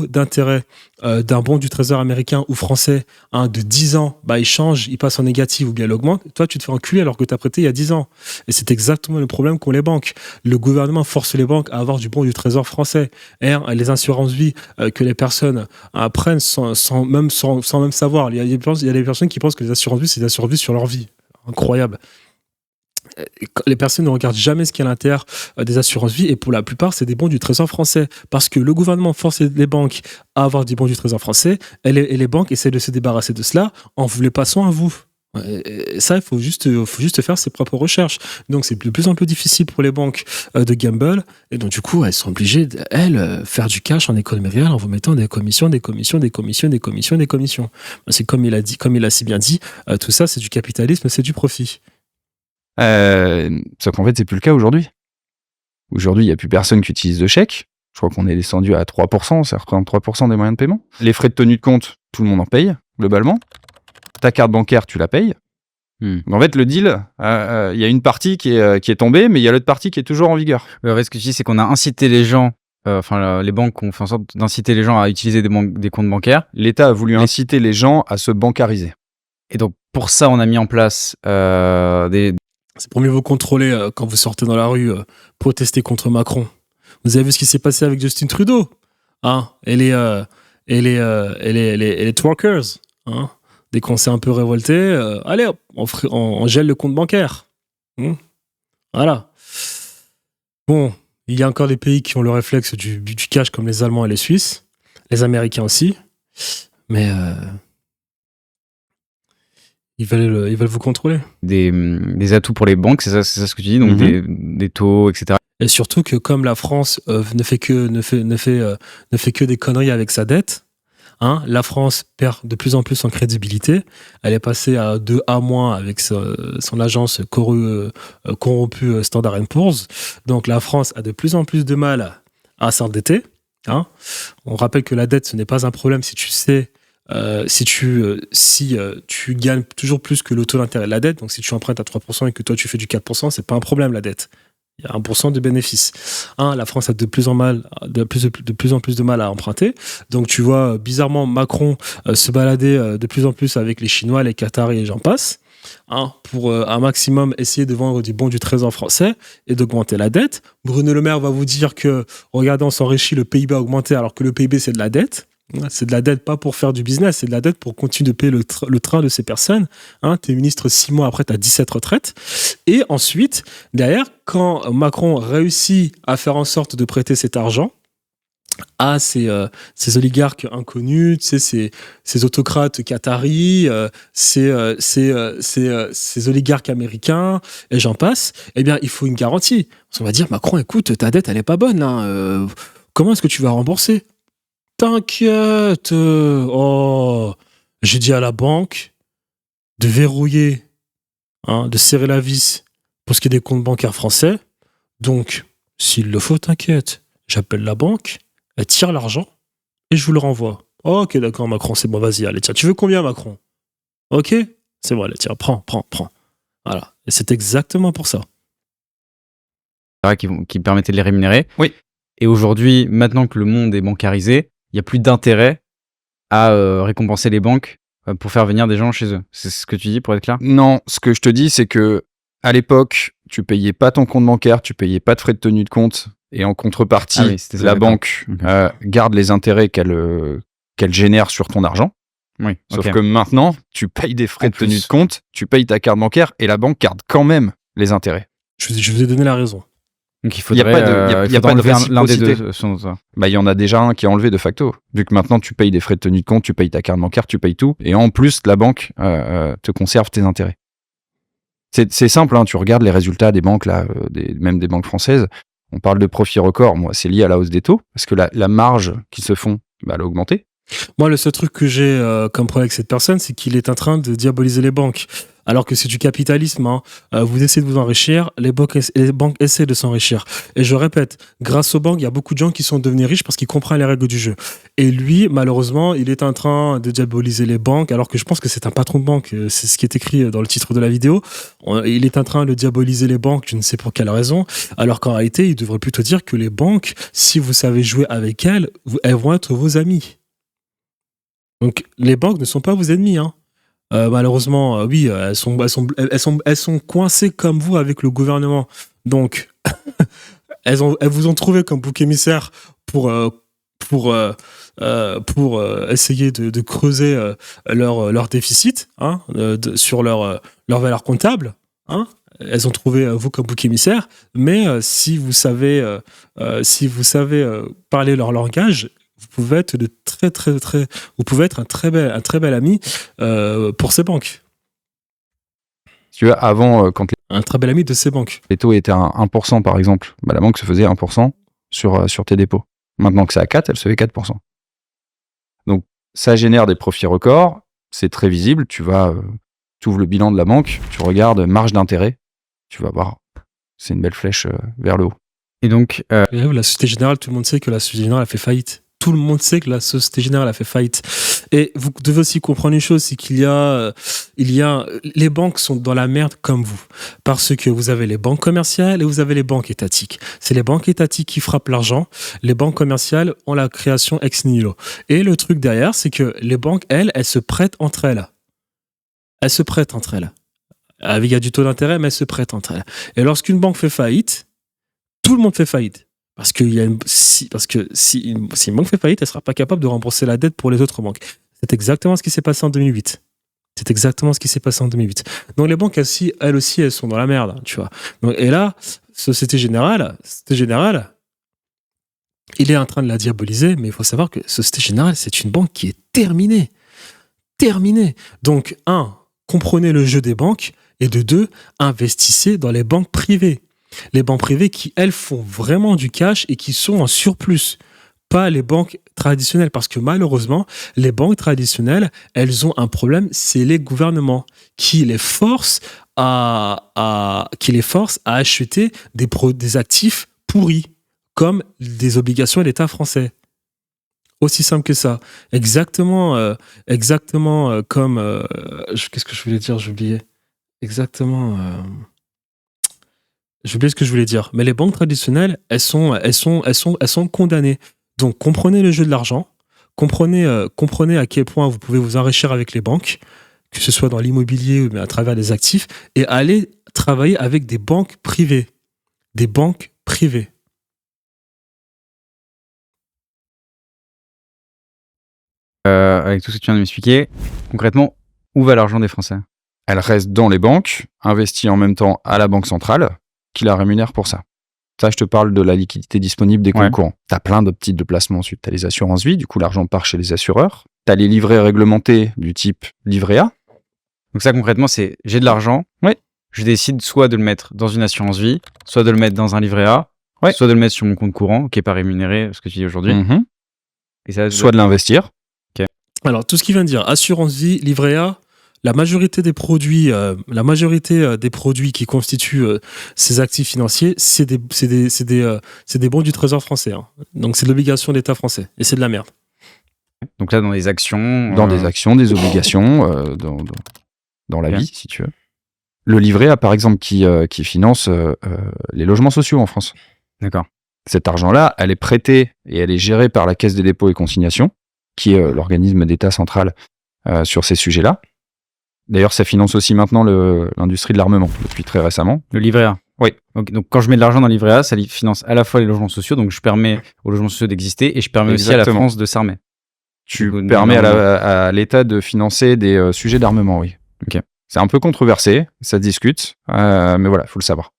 [SPEAKER 1] d'intérêt d'un bon du trésor américain ou français de 10 ans, bah, il change, il passe en négatif ou bien il augmente, toi, tu te fais enculer alors que tu as prêté il y a 10 ans. Et c'est exactement le problème qu'ont les banques. Le gouvernement force les banques à avoir du bon du trésor français. Et les assurances vie que les personnes prennent sans même savoir. Il y a des personnes qui pensent que les assurances vie, c'est des assurances vie sur leur vie. Incroyable. Les personnes ne regardent jamais ce qu'il y a à l'intérieur des assurances vie, et pour la plupart, c'est des bons du trésor français. Parce que le gouvernement force les banques à avoir des bons du trésor français, et les banques essaient de se débarrasser de cela en vous les passant à vous. Et ça, il faut juste faire ses propres recherches. Donc, c'est de plus en plus difficile pour les banques de gamble. Et donc, du coup, elles sont obligées, faire du cash en économie réelle en vous mettant des commissions. C'est comme il a si bien dit, tout ça, c'est du capitalisme, c'est du profit.
[SPEAKER 3] Sauf qu'en fait, c'est plus le cas aujourd'hui. Aujourd'hui, il n'y a plus personne qui utilise de chèque. Je crois qu'on est descendu à 3%, ça représente 3% des moyens de paiement. Les frais de tenue de compte, tout le monde en paye, globalement. Ta carte bancaire, tu la payes. En fait, le deal, il y a une partie qui est tombée, mais il y a l'autre partie qui est toujours en vigueur.
[SPEAKER 2] En fait, ce que tu dis, c'est qu'on a incité les gens, les banques ont fait en sorte d'inciter les gens à utiliser des comptes bancaires.
[SPEAKER 3] L'État a voulu inciter les gens à se bancariser.
[SPEAKER 2] Et donc, pour ça, on a mis en place
[SPEAKER 1] C'est pour mieux vous contrôler quand vous sortez dans la rue, protester contre Macron. Vous avez vu ce qui s'est passé avec Justin Trudeau, et les twerkers, Dès qu'on s'est un peu révolté, allez hop, on gèle le compte bancaire. Voilà. Bon, il y a encore des pays qui ont le réflexe du cash comme les Allemands et les Suisses, les Américains aussi, mais ils veulent vous contrôler.
[SPEAKER 2] Des atouts pour les banques, c'est ça ce que tu dis, donc des taux, etc.
[SPEAKER 1] Et surtout que comme la France ne fait que des conneries avec sa dette, Hein, la France perd de plus en plus en crédibilité. Elle est passée à 2A- avec son agence corrompue Standard & Poor's. Donc la France a de plus en plus de mal à s'endetter. Hein. On rappelle que la dette, ce n'est pas un problème si tu sais, si tu gagnes toujours plus que le taux d'intérêt de la dette. Donc si tu empruntes à 3% et que toi tu fais du 4%, c'est pas un problème la dette. Il y a 1% de bénéfice. La France a de plus en plus de mal à emprunter. Donc tu vois bizarrement Macron se balader de plus en plus avec les Chinois, les Qataris et j'en passe. Pour un maximum essayer de vendre du bon du trésor français et d'augmenter la dette. Bruno Le Maire va vous dire que, regardez, on s'enrichit, le PIB a augmenté alors que le PIB, c'est de la dette. C'est de la dette pas pour faire du business, c'est de la dette pour continuer de payer le train de ces personnes. T'es ministre 6 mois après, t'as 17 retraites. Et ensuite, derrière, quand Macron réussit à faire en sorte de prêter cet argent à ces oligarques inconnus, tu sais, ces autocrates qataris, ces oligarques américains, et j'en passe, eh bien, il faut une garantie. On va dire, Macron, écoute, ta dette, elle est pas bonne, là. Comment est-ce que tu vas rembourser ? T'inquiète. J'ai dit à la banque de verrouiller, de serrer la vis pour ce qui est des comptes bancaires français. Donc, s'il le faut, t'inquiète. J'appelle la banque. Elle tire l'argent et je vous le renvoie. Ok, d'accord, Macron, c'est bon, vas-y, allez, tiens. Tu veux combien, Macron ? Ok, c'est bon, allez, tiens, prends. Voilà. Et c'est exactement pour ça.
[SPEAKER 2] Qui permettaient de les rémunérer.
[SPEAKER 3] Oui.
[SPEAKER 2] Et aujourd'hui, maintenant que le monde est bancarisé, il n'y a plus d'intérêt à récompenser les banques pour faire venir des gens chez eux. C'est ce que tu dis, pour être clair ?
[SPEAKER 3] Non, ce que je te dis, c'est que à l'époque, tu payais pas ton compte bancaire, tu payais pas de frais de tenue de compte. Et en contrepartie, la banque garde les intérêts qu'elle génère sur ton argent.
[SPEAKER 2] Oui,
[SPEAKER 3] Sauf que maintenant, tu payes des frais de tenue de compte, tu payes ta carte bancaire et la banque garde quand même les intérêts.
[SPEAKER 1] Je vous ai donné la raison.
[SPEAKER 2] Donc il faudrait enlever l'un des deux.
[SPEAKER 3] Il y en a déjà un qui est enlevé de facto. Vu que maintenant, tu payes des frais de tenue de compte, tu payes ta carte bancaire, tu payes tout. Et en plus, la banque te conserve tes intérêts. C'est simple, tu regardes les résultats des banques, là, même des banques françaises. On parle de profit record, moi, c'est lié à la hausse des taux, parce que la marge qu'ils se font, elle a augmenté.
[SPEAKER 1] Moi, le seul truc que j'ai comme problème avec cette personne, c'est qu'il est en train de diaboliser les banques. Alors que c'est du capitalisme, vous essayez de vous enrichir, les banques essaient de s'enrichir. Et je répète, grâce aux banques, il y a beaucoup de gens qui sont devenus riches parce qu'ils comprennent les règles du jeu. Et lui, malheureusement, il est en train de diaboliser les banques, alors que je pense que c'est un patron de banque, c'est ce qui est écrit dans le titre de la vidéo. Il est en train de diaboliser les banques, je ne sais pour quelle raison, alors qu'en réalité, il devrait plutôt dire que les banques, si vous savez jouer avec elles vont être vos amis. Donc, les banques ne sont pas vos ennemis, malheureusement, oui, elles sont coincées comme vous avec le gouvernement. Donc, elles vous ont trouvé comme bouc émissaire pour essayer de creuser leur déficit sur leur valeur comptable. Elles ont trouvé vous comme bouc émissaire, mais si vous savez parler leur langage, vous pouvez être un très bel ami pour ces banques.
[SPEAKER 3] Tu vois, avant, quand
[SPEAKER 1] un très bel ami de ces banques.
[SPEAKER 3] Les taux étaient à 1%, par exemple, la banque se faisait 1% sur tes dépôts. Maintenant que c'est à 4, elle se fait 4%. Donc, ça génère des profits records, c'est très visible. Tu ouvres le bilan de la banque, tu regardes marge d'intérêt, tu vas voir, c'est une belle flèche vers le haut.
[SPEAKER 2] Et donc,
[SPEAKER 1] la Société Générale, tout le monde sait que la Société Générale a fait faillite. Tout le monde sait que la Société Générale a fait faillite. Et vous devez aussi comprendre une chose, c'est qu'il y a les banques sont dans la merde comme vous. Parce que vous avez les banques commerciales et vous avez les banques étatiques. C'est les banques étatiques qui frappent l'argent. Les banques commerciales ont la création ex nihilo. Et le truc derrière, c'est que les banques, elles se prêtent entre elles. Elles se prêtent entre elles. Il y a du taux d'intérêt, mais elles se prêtent entre elles. Et lorsqu'une banque fait faillite, tout le monde fait faillite. Parce que si une banque fait faillite, elle ne sera pas capable de rembourser la dette pour les autres banques. C'est exactement ce qui s'est passé en 2008. Donc les banques, elles aussi, elles sont dans la merde, tu vois. Donc, et là, Société Générale, il est en train de la diaboliser, mais il faut savoir que Société Générale, c'est une banque qui est terminée. Donc, 1, comprenez le jeu des banques, et de 2, investissez dans les banques privées. Les banques privées qui, elles, font vraiment du cash et qui sont en surplus. pas les banques traditionnelles, parce que malheureusement, les banques traditionnelles, elles ont un problème, c'est les gouvernements qui les forcent à acheter des actifs pourris, comme des obligations de l'État français. Aussi simple que ça. Exactement comme... qu'est-ce que je voulais dire? J'ai oublié. Exactement... J'ai oublié ce que je voulais dire. Mais les banques traditionnelles, elles sont condamnées. Donc, comprenez le jeu de l'argent. Comprenez à quel point vous pouvez vous enrichir avec les banques, que ce soit dans l'immobilier ou à travers des actifs, et allez travailler avec des banques privées. Des banques privées.
[SPEAKER 2] Avec tout ce que tu viens de m'expliquer, concrètement, où va l'argent des Français?
[SPEAKER 3] Elle reste dans les banques, investie en même temps à la Banque centrale, qui la rémunère pour ça. Ça, je te parle de la liquidité disponible des comptes courants. Tu as plein de types de placements ensuite. Tu as les assurances vie, du coup, l'argent part chez les assureurs. Tu as les livrets réglementés du type livret A.
[SPEAKER 2] Donc ça, concrètement, c'est j'ai de l'argent, je décide soit de le mettre dans une assurance vie, soit de le mettre dans un livret A, soit de le mettre sur mon compte courant, qui n'est pas rémunéré, ce que tu dis aujourd'hui.
[SPEAKER 3] Et ça, soit de l'investir.
[SPEAKER 1] Alors, tout ce qu'il vient de dire, assurance vie, livret A, la majorité des produits qui constituent ces actifs financiers, c'est des bons du Trésor français. Hein. Donc, c'est de l'obligation de l'État français. Et c'est de la merde.
[SPEAKER 2] Donc là, dans des actions...
[SPEAKER 3] Dans des actions, des obligations, dans la vie, si tu veux. Le livret A, par exemple, qui finance les logements sociaux en France.
[SPEAKER 2] D'accord.
[SPEAKER 3] Cet argent-là, elle est prêtée et elle est gérée par la Caisse des dépôts et consignations, qui est l'organisme d'État central sur ces sujets-là. D'ailleurs, ça finance aussi maintenant l'industrie de l'armement, depuis très récemment.
[SPEAKER 2] Le livret A.
[SPEAKER 3] Oui.
[SPEAKER 2] Okay, donc, quand je mets de l'argent dans le livret A, ça finance à la fois les logements sociaux, donc je permets aux logements sociaux d'exister, et je permets aussi à la France de s'armer.
[SPEAKER 3] Tu permets à l'État de financer des sujets d'armement, oui.
[SPEAKER 2] Ok.
[SPEAKER 3] C'est un peu controversé, ça se discute, mais voilà, il faut le savoir.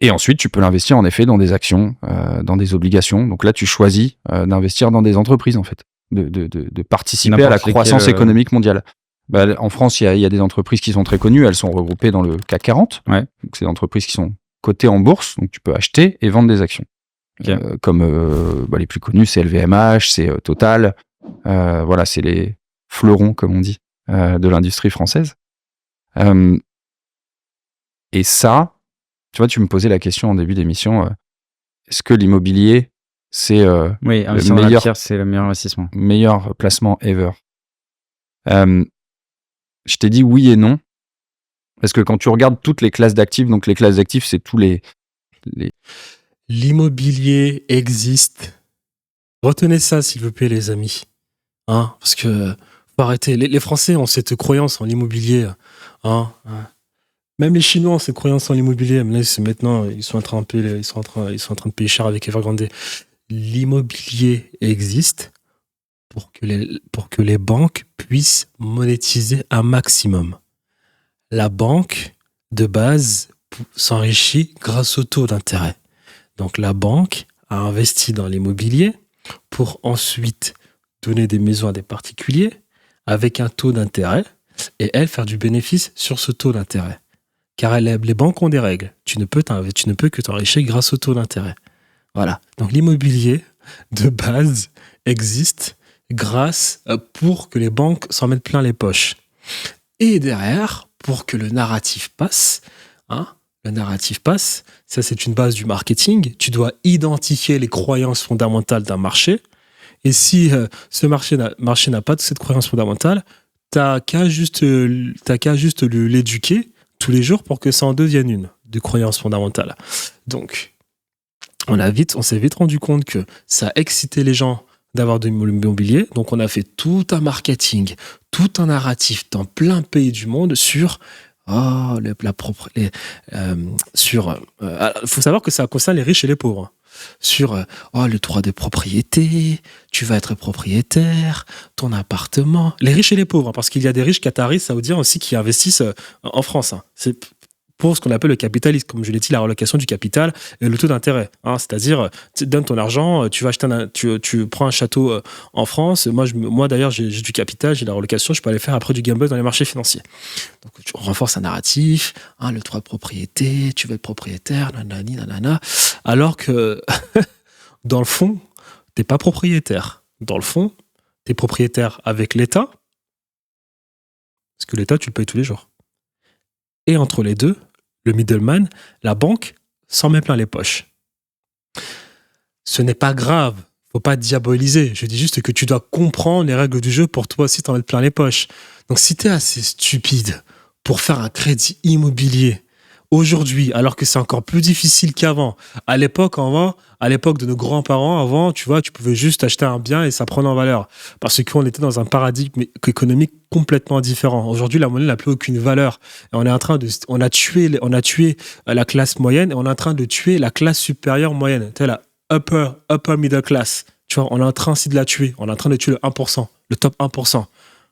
[SPEAKER 3] Et ensuite, tu peux l'investir en effet dans des actions, dans des obligations. Donc là, tu choisis d'investir dans des entreprises, en fait, de participer à la croissance économique mondiale. En France, il y a des entreprises qui sont très connues, elles sont regroupées dans le CAC 40.
[SPEAKER 2] Ouais.
[SPEAKER 3] Donc c'est des entreprises qui sont cotées en bourse, donc tu peux acheter et vendre des actions.
[SPEAKER 2] Okay.
[SPEAKER 3] Comme les plus connus, c'est LVMH, c'est Total. Voilà, c'est les fleurons, comme on dit, de l'industrie française. Et ça, tu vois, tu me posais la question en début d'émission, est-ce que l'immobilier, c'est
[SPEAKER 2] le meilleur, c'est le meilleur investissement,
[SPEAKER 3] meilleur placement ever? Je t'ai dit oui et non, parce que quand tu regardes toutes les classes d'actifs, donc les classes d'actifs, c'est tous les...
[SPEAKER 1] L'immobilier existe. Retenez ça, s'il vous plaît, les amis. Hein, parce que faut arrêter. Les Français ont cette croyance en l'immobilier. Hein. Même les Chinois ont cette croyance en l'immobilier. Mais là, maintenant, ils sont en train de payer cher avec Evergrande. L'immobilier existe pour que les banques puissent monétiser un maximum. La banque, de base, s'enrichit grâce au taux d'intérêt. Donc la banque a investi dans l'immobilier pour ensuite donner des maisons à des particuliers avec un taux d'intérêt et elle faire du bénéfice sur ce taux d'intérêt. Car les banques ont des règles. Tu ne peux que t'enrichir grâce au taux d'intérêt. Voilà. Donc l'immobilier, de base, existe pour que les banques s'en mettent plein les poches. Et derrière, pour que le narratif passe, ça c'est une base du marketing, tu dois identifier les croyances fondamentales d'un marché, et si ce marché n'a pas de cette croyance fondamentale, t'as qu'à juste l'éduquer tous les jours pour que ça en devienne une de croyance fondamentale. Donc, on s'est vite rendu compte que ça excitait les gens d'avoir de l'immobilier. Donc, on a fait tout un marketing, tout un narratif dans plein de pays du monde sur... faut savoir que ça concerne les riches et les pauvres. Sur le droit de propriété, tu vas être propriétaire, ton appartement. Les riches et les pauvres, parce qu'il y a des riches qataris, saoudiens aussi qui investissent en France. C'est pour ce qu'on appelle le capitalisme, comme je l'ai dit, la relocation du capital et le taux d'intérêt. C'est-à-dire, tu donnes ton argent, tu vas acheter tu prends un château en France. Moi d'ailleurs, j'ai du capital, j'ai la relocation, je peux aller faire après du gamble dans les marchés financiers. Donc, tu renforces un narratif, le droit de propriété, tu veux être propriétaire, nanani, nanana. Alors que, dans le fond, t'es pas propriétaire. Dans le fond, t'es propriétaire avec l'État, parce que l'État, tu le payes tous les jours. Et entre les deux, le middleman, la banque, s'en met plein les poches. Ce n'est pas grave, faut pas diaboliser. Je dis juste que tu dois comprendre les règles du jeu pour toi aussi t'en mettre plein les poches. Donc si t'es assez stupide pour faire un crédit immobilier aujourd'hui, alors que c'est encore plus difficile qu'avant, à l'époque de nos grands-parents, avant, tu vois, tu pouvais juste acheter un bien et ça prenait en valeur. Parce qu'on était dans un paradigme économique complètement différent. Aujourd'hui, la monnaie n'a plus aucune valeur. Et on a tué la classe moyenne et on est en train de tuer la classe supérieure moyenne. Tu sais, la upper middle class. Tu vois, on est en train aussi de la tuer. On est en train de tuer le 1%, le top 1%.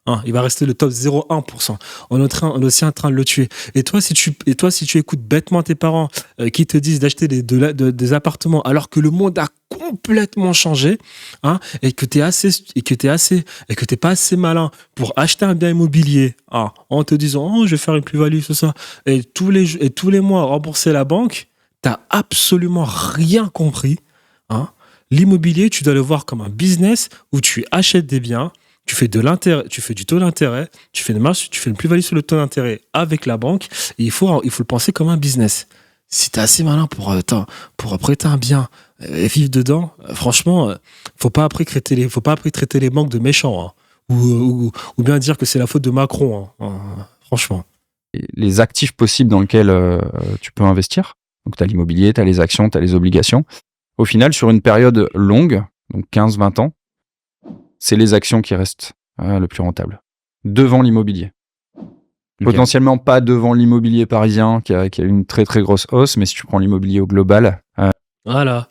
[SPEAKER 1] Hein, il va rester le top 0,1%. On est aussi en train de le tuer. Et toi, si tu écoutes bêtement tes parents qui te disent d'acheter des appartements alors que le monde a complètement changé, hein, et que t'es pas assez malin pour acheter un bien immobilier, hein, en te disant oh, je vais faire une plus-value sur ça, et tous les mois rembourser la banque, t'as absolument rien compris. Hein. L'immobilier, tu dois le voir comme un business où tu achètes des biens. Tu fais de l'intérêt, tu fais du taux d'intérêt, tu fais une plus-value sur le taux d'intérêt avec la banque, et il faut le penser comme un business. Si t'es assez malin pour prêter un bien et vivre dedans, franchement, faut pas après traiter les banques de méchants, hein, ou bien dire que c'est la faute de Macron, hein, franchement.
[SPEAKER 3] Les actifs possibles dans lesquels tu peux investir, donc t'as l'immobilier, t'as les actions, t'as les obligations. Au final, sur une période longue, donc 15-20 ans, c'est les actions qui restent le plus rentable. Devant l'immobilier. Okay. Potentiellement pas devant l'immobilier parisien qui a une très très grosse hausse, mais si tu prends l'immobilier au global...
[SPEAKER 1] Voilà.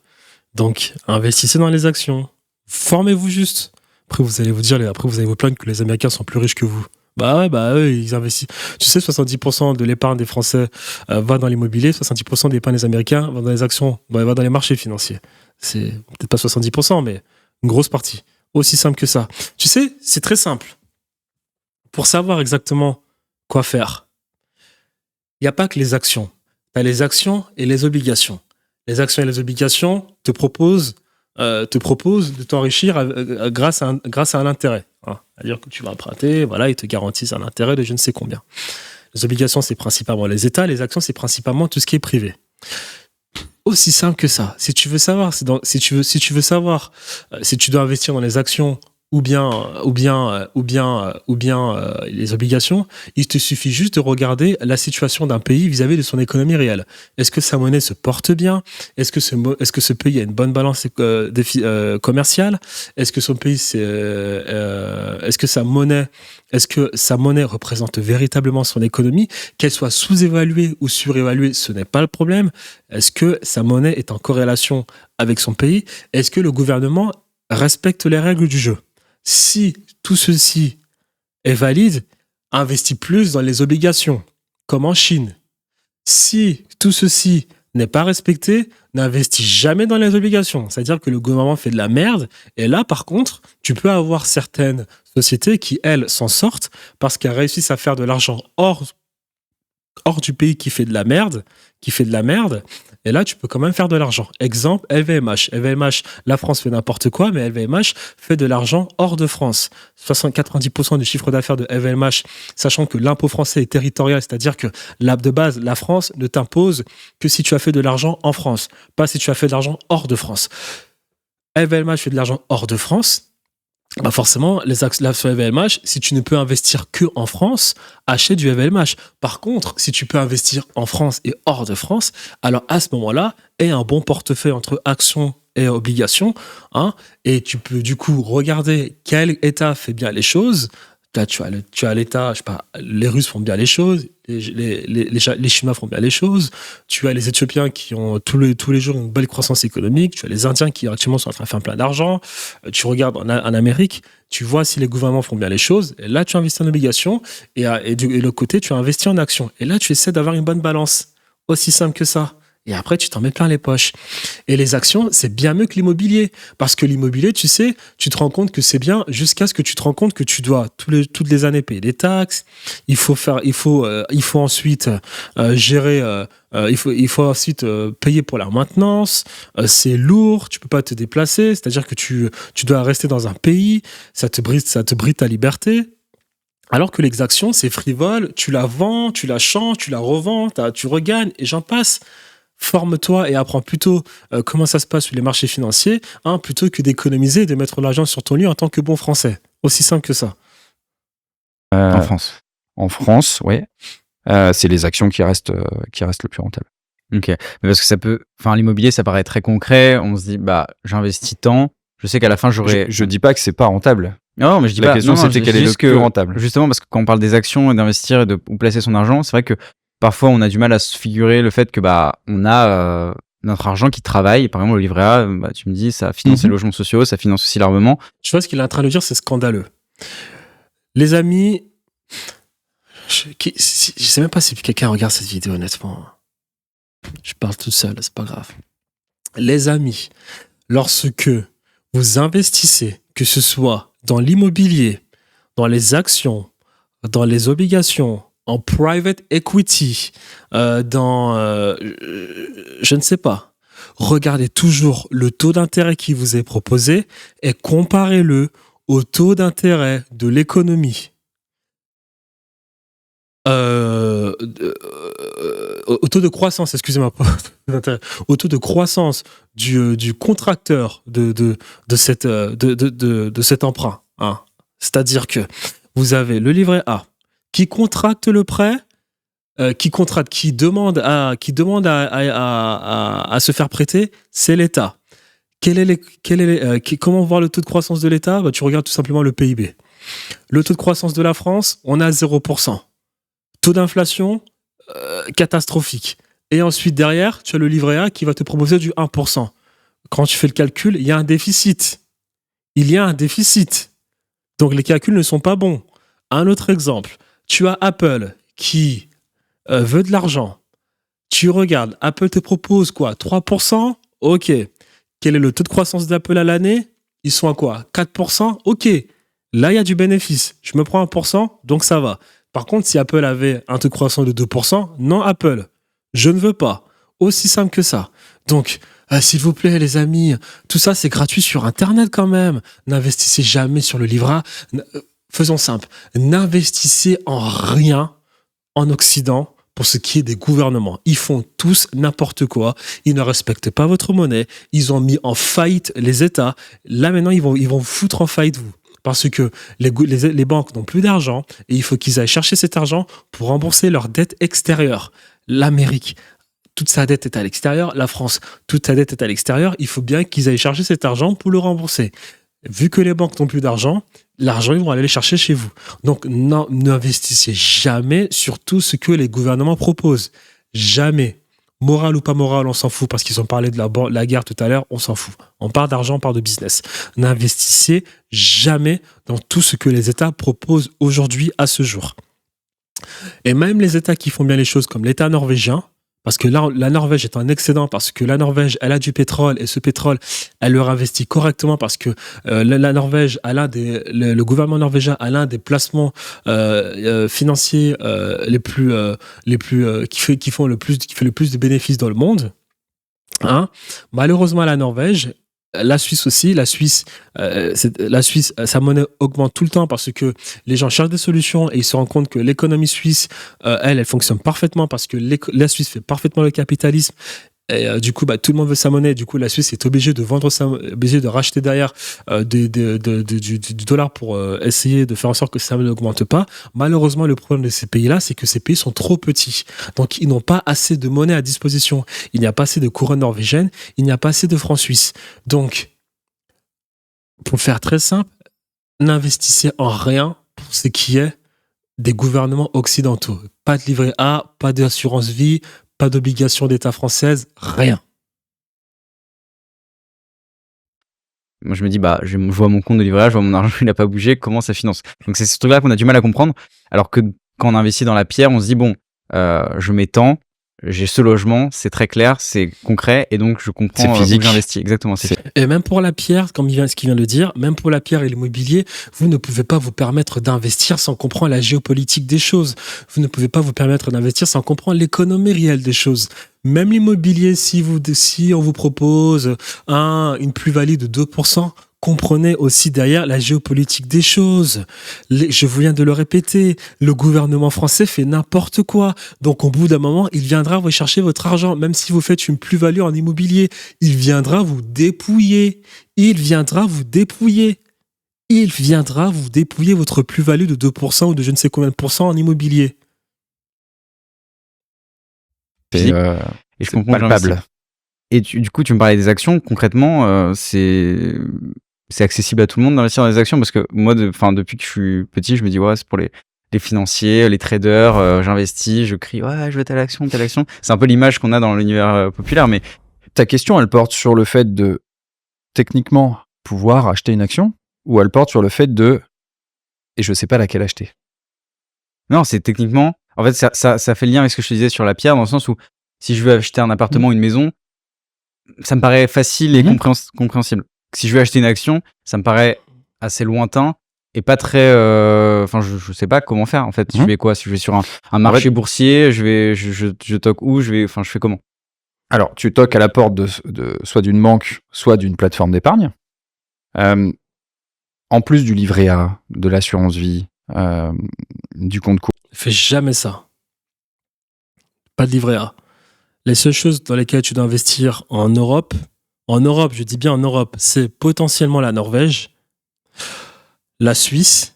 [SPEAKER 1] Donc, investissez dans les actions. Formez-vous juste. Après, vous allez vous plaindre que les Américains sont plus riches que vous. Bah eux, ils investissent. Tu sais, 70% de l'épargne des Français va dans l'immobilier, 70% de l'épargne des Américains va dans les actions, va dans les marchés financiers. C'est peut-être pas 70%, mais une grosse partie. Aussi simple que ça. Tu sais, c'est très simple. Pour savoir exactement quoi faire, il n'y a pas que les actions. Tu as les actions et les obligations. Les actions et les obligations te proposent de t'enrichir grâce à un intérêt. Hein. C'est-à-dire que tu vas emprunter, voilà, ils te garantissent un intérêt de je ne sais combien. Les obligations, c'est principalement les États. Les actions, c'est principalement tout ce qui est privé. Aussi simple que ça. Si tu veux savoir, si tu dois investir dans les actions ou bien les obligations, il te suffit juste de regarder la situation d'un pays vis-à-vis de son économie réelle. Est-ce que sa monnaie se porte bien ? Est-ce que ce pays a une bonne balance commerciale ? Est-ce que son pays, est-ce que sa monnaie représente véritablement son économie ? Qu'elle soit sous-évaluée ou surévaluée, ce n'est pas le problème. Est-ce que sa monnaie est en corrélation avec son pays ? Est-ce que le gouvernement respecte les règles du jeu ? Si tout ceci est valide, investis plus dans les obligations, comme en Chine. Si tout ceci n'est pas respecté, n'investis jamais dans les obligations. C'est-à-dire que le gouvernement fait de la merde. Et là, par contre, tu peux avoir certaines sociétés qui, elles, s'en sortent parce qu'elles réussissent à faire de l'argent hors du pays qui fait de la merde. Et là, tu peux quand même faire de l'argent. Exemple, LVMH. LVMH, la France fait n'importe quoi, mais LVMH fait de l'argent hors de France. 90% du chiffre d'affaires de LVMH, sachant que l'impôt français est territorial, c'est-à-dire que de base, la France ne t'impose que si tu as fait de l'argent en France, pas si tu as fait de l'argent hors de France. LVMH fait de l'argent hors de France. Bah forcément, les actions LVMH, si tu ne peux investir que en France, achète du LVMH. Par contre, si tu peux investir en France et hors de France, alors à ce moment-là, aie un bon portefeuille entre actions et obligations, hein, et tu peux du coup regarder quel État fait bien les choses. Là, tu as l'État, je sais pas, les Russes font bien les choses, les Chinois font bien les choses, tu as les Éthiopiens qui ont tous les jours une belle croissance économique, tu as les Indiens qui actuellement sont en train de faire plein d'argent, tu regardes en Amérique, tu vois si les gouvernements font bien les choses, et là tu investis en obligations, et de l'autre côté tu investis en actions, et là tu essaies d'avoir une bonne balance, aussi simple que ça. et après, tu t'en mets plein les poches. Et les actions, c'est bien mieux que l'immobilier. Parce que l'immobilier, tu sais, tu te rends compte que c'est bien jusqu'à ce que tu te rends compte que tu dois toutes les années payer des taxes. Il faut ensuite gérer. Il faut ensuite payer pour la maintenance. C'est lourd, tu peux pas te déplacer. C'est-à-dire que tu dois rester dans un pays. Ça te bride ta liberté. Alors que les actions, c'est frivole. Tu la vends, tu la changes, tu la revends, tu regagnes et j'en passe. Forme-toi et apprends plutôt comment ça se passe sur les marchés financiers, plutôt que d'économiser et de mettre l'argent sur ton lit en tant que bon Français. Aussi simple que ça.
[SPEAKER 2] En France.
[SPEAKER 3] En France, oui. C'est les actions qui restent le plus rentable.
[SPEAKER 2] Ok. Mais parce que ça peut, enfin, l'immobilier, ça paraît très concret. On se dit, bah, j'investis tant. Je sais qu'à la fin, j'aurai.
[SPEAKER 3] Je dis pas que c'est pas rentable.
[SPEAKER 2] Non, mais je dis
[SPEAKER 3] La
[SPEAKER 2] pas.
[SPEAKER 3] question, c'était quel est le plus rentable.
[SPEAKER 2] Justement, parce que quand on parle des actions et d'investir et de où placer son argent, c'est vrai que parfois, on a du mal à se figurer le fait que bah, on a notre argent qui travaille. Par exemple, le livret A, bah, tu me dis, ça finance les logements sociaux, ça finance aussi l'armement.
[SPEAKER 1] Tu vois ce qu'il est en train de dire, c'est scandaleux. Les amis, je sais même pas si quelqu'un regarde cette vidéo, honnêtement. Je parle tout seul, c'est pas grave. Les amis, lorsque vous investissez, que ce soit dans l'immobilier, dans les actions, dans les obligations, en private equity, je ne sais pas, regardez toujours le taux d'intérêt qui vous est proposé et comparez-le au taux d'intérêt de l'économie. Au taux de croissance, excusez-moi, au taux de croissance du contracteur de cet emprunt. Hein. C'est-à-dire que vous avez le livret A qui contracte le prêt, qui demande à se faire prêter, c'est l'État. Comment voir le taux de croissance de l'État ? Bah, tu regardes tout simplement le PIB. Le taux de croissance de la France, on a 0%. Taux d'inflation, catastrophique. Et ensuite, derrière, tu as le livret A qui va te proposer du 1%. Quand tu fais le calcul, il y a un déficit. Donc, les calculs ne sont pas bons. Un autre exemple, tu as Apple qui veut de l'argent. Tu regardes, Apple te propose quoi ? 3% ? Ok. Quel est le taux de croissance d'Apple à l'année ? Ils sont à quoi ? 4% ? Ok. Là, il y a du bénéfice. Je me prends 1%, donc ça va. Par contre, si Apple avait un taux de croissance de 2%, non, Apple, je ne veux pas. Aussi simple que ça. Donc, s'il vous plaît, les amis, tout ça, c'est gratuit sur Internet quand même. N'investissez jamais sur le livret A. Faisons simple. N'investissez en rien en Occident pour ce qui est des gouvernements. Ils font tous n'importe quoi. Ils ne respectent pas votre monnaie. Ils ont mis en faillite les États. Là, maintenant, ils vont foutre en faillite vous. Parce que les banques n'ont plus d'argent et il faut qu'ils aillent chercher cet argent pour rembourser leurs dettes extérieures. L'Amérique, toute sa dette est à l'extérieur. La France, toute sa dette est à l'extérieur. Il faut bien qu'ils aillent chercher cet argent pour le rembourser. Vu que les banques n'ont plus d'argent, l'argent, ils vont aller le chercher chez vous. Donc, n'investissez jamais sur tout ce que les gouvernements proposent. Jamais. Moral ou pas moral, on s'en fout parce qu'ils ont parlé de la guerre tout à l'heure, on s'en fout. On parle d'argent, on parle de business. N'investissez jamais dans tout ce que les États proposent aujourd'hui à ce jour. Et même les États qui font bien les choses comme l'État norvégien, parce que là, la Norvège est en excédent, parce que la Norvège, elle a du pétrole, et ce pétrole, elle le réinvestit correctement, parce que la Norvège a le gouvernement norvégien a l'un des placements financiers qui fait le plus de bénéfices dans le monde. Hein. Malheureusement, la Norvège, la Suisse aussi, la Suisse, sa monnaie augmente tout le temps parce que les gens cherchent des solutions et ils se rendent compte que l'économie suisse, elle fonctionne parfaitement parce que la Suisse fait parfaitement le capitalisme. Et du coup, tout le monde veut sa monnaie. Du coup, la Suisse est obligée de racheter derrière du dollar pour essayer de faire en sorte que sa monnaie n'augmente pas. Malheureusement, le problème de ces pays-là, c'est que ces pays sont trop petits. Donc, ils n'ont pas assez de monnaie à disposition. Il n'y a pas assez de couronne norvégienne. Il n'y a pas assez de francs suisses. Donc, pour faire très simple, n'investissez en rien pour ce qui est des gouvernements occidentaux. Pas de livret A, pas d'assurance vie, pas d'obligation d'État française, rien.
[SPEAKER 2] Moi, je me dis, je vois mon compte de livret A, je vois mon argent, il n'a pas bougé, comment ça finance ? Donc, c'est ce truc-là qu'on a du mal à comprendre. Alors que quand on investit dans la pierre, on se dit, je mets tant, j'ai ce logement, c'est très clair, c'est concret, et donc je comprends
[SPEAKER 3] C'est physique.
[SPEAKER 2] où j'investis. Exactement, c'est
[SPEAKER 1] Et même pour la pierre, comme ce qu'il vient de le dire, même pour la pierre et l'immobilier, vous ne pouvez pas vous permettre d'investir sans comprendre la géopolitique des choses. Vous ne pouvez pas vous permettre d'investir sans comprendre l'économie réelle des choses. Même l'immobilier, si on vous propose une plus-value de 2%, comprenez aussi derrière la géopolitique des choses. Je viens de le répéter, le gouvernement français fait n'importe quoi. Donc au bout d'un moment, il viendra vous chercher votre argent. Même si vous faites une plus-value en immobilier, il viendra vous dépouiller. Il viendra vous dépouiller. Il viendra vous dépouiller votre plus-value de 2% ou de je ne sais combien de pourcents en immobilier.
[SPEAKER 3] C'est
[SPEAKER 2] et je comprends que
[SPEAKER 3] palpable.
[SPEAKER 2] j'investis. Et du coup, tu me parlais des actions. Concrètement, c'est accessible à tout le monde d'investir dans les actions, parce que moi, depuis que je suis petit, je me dis ouais, c'est pour les financiers, les traders. J'investis, je crie ouais, je veux telle action, telle action. C'est un peu l'image qu'on a dans l'univers populaire, mais
[SPEAKER 3] Ta question, elle porte sur le fait de techniquement pouvoir acheter une action, ou elle porte sur le fait de et je sais pas laquelle acheter.
[SPEAKER 2] non, c'est techniquement. En fait, ça fait le lien avec ce que je te disais sur la pierre, dans le sens où si je veux acheter un appartement ou une maison, ça me paraît facile et compréhensible. Si je veux acheter une action, ça me paraît assez lointain et pas très. Je sais pas comment faire en fait. Je vais quoi? Si je vais sur un marché boursier, je toque où? Je fais comment?
[SPEAKER 3] Alors, tu toques à la porte de soit d'une banque, soit d'une plateforme d'épargne. En plus du livret A, de l'assurance vie, du compte courant.
[SPEAKER 1] Fais jamais ça. Pas de livret A. Les seules choses dans lesquelles tu dois investir en Europe, je dis bien en Europe, c'est potentiellement la Norvège, la Suisse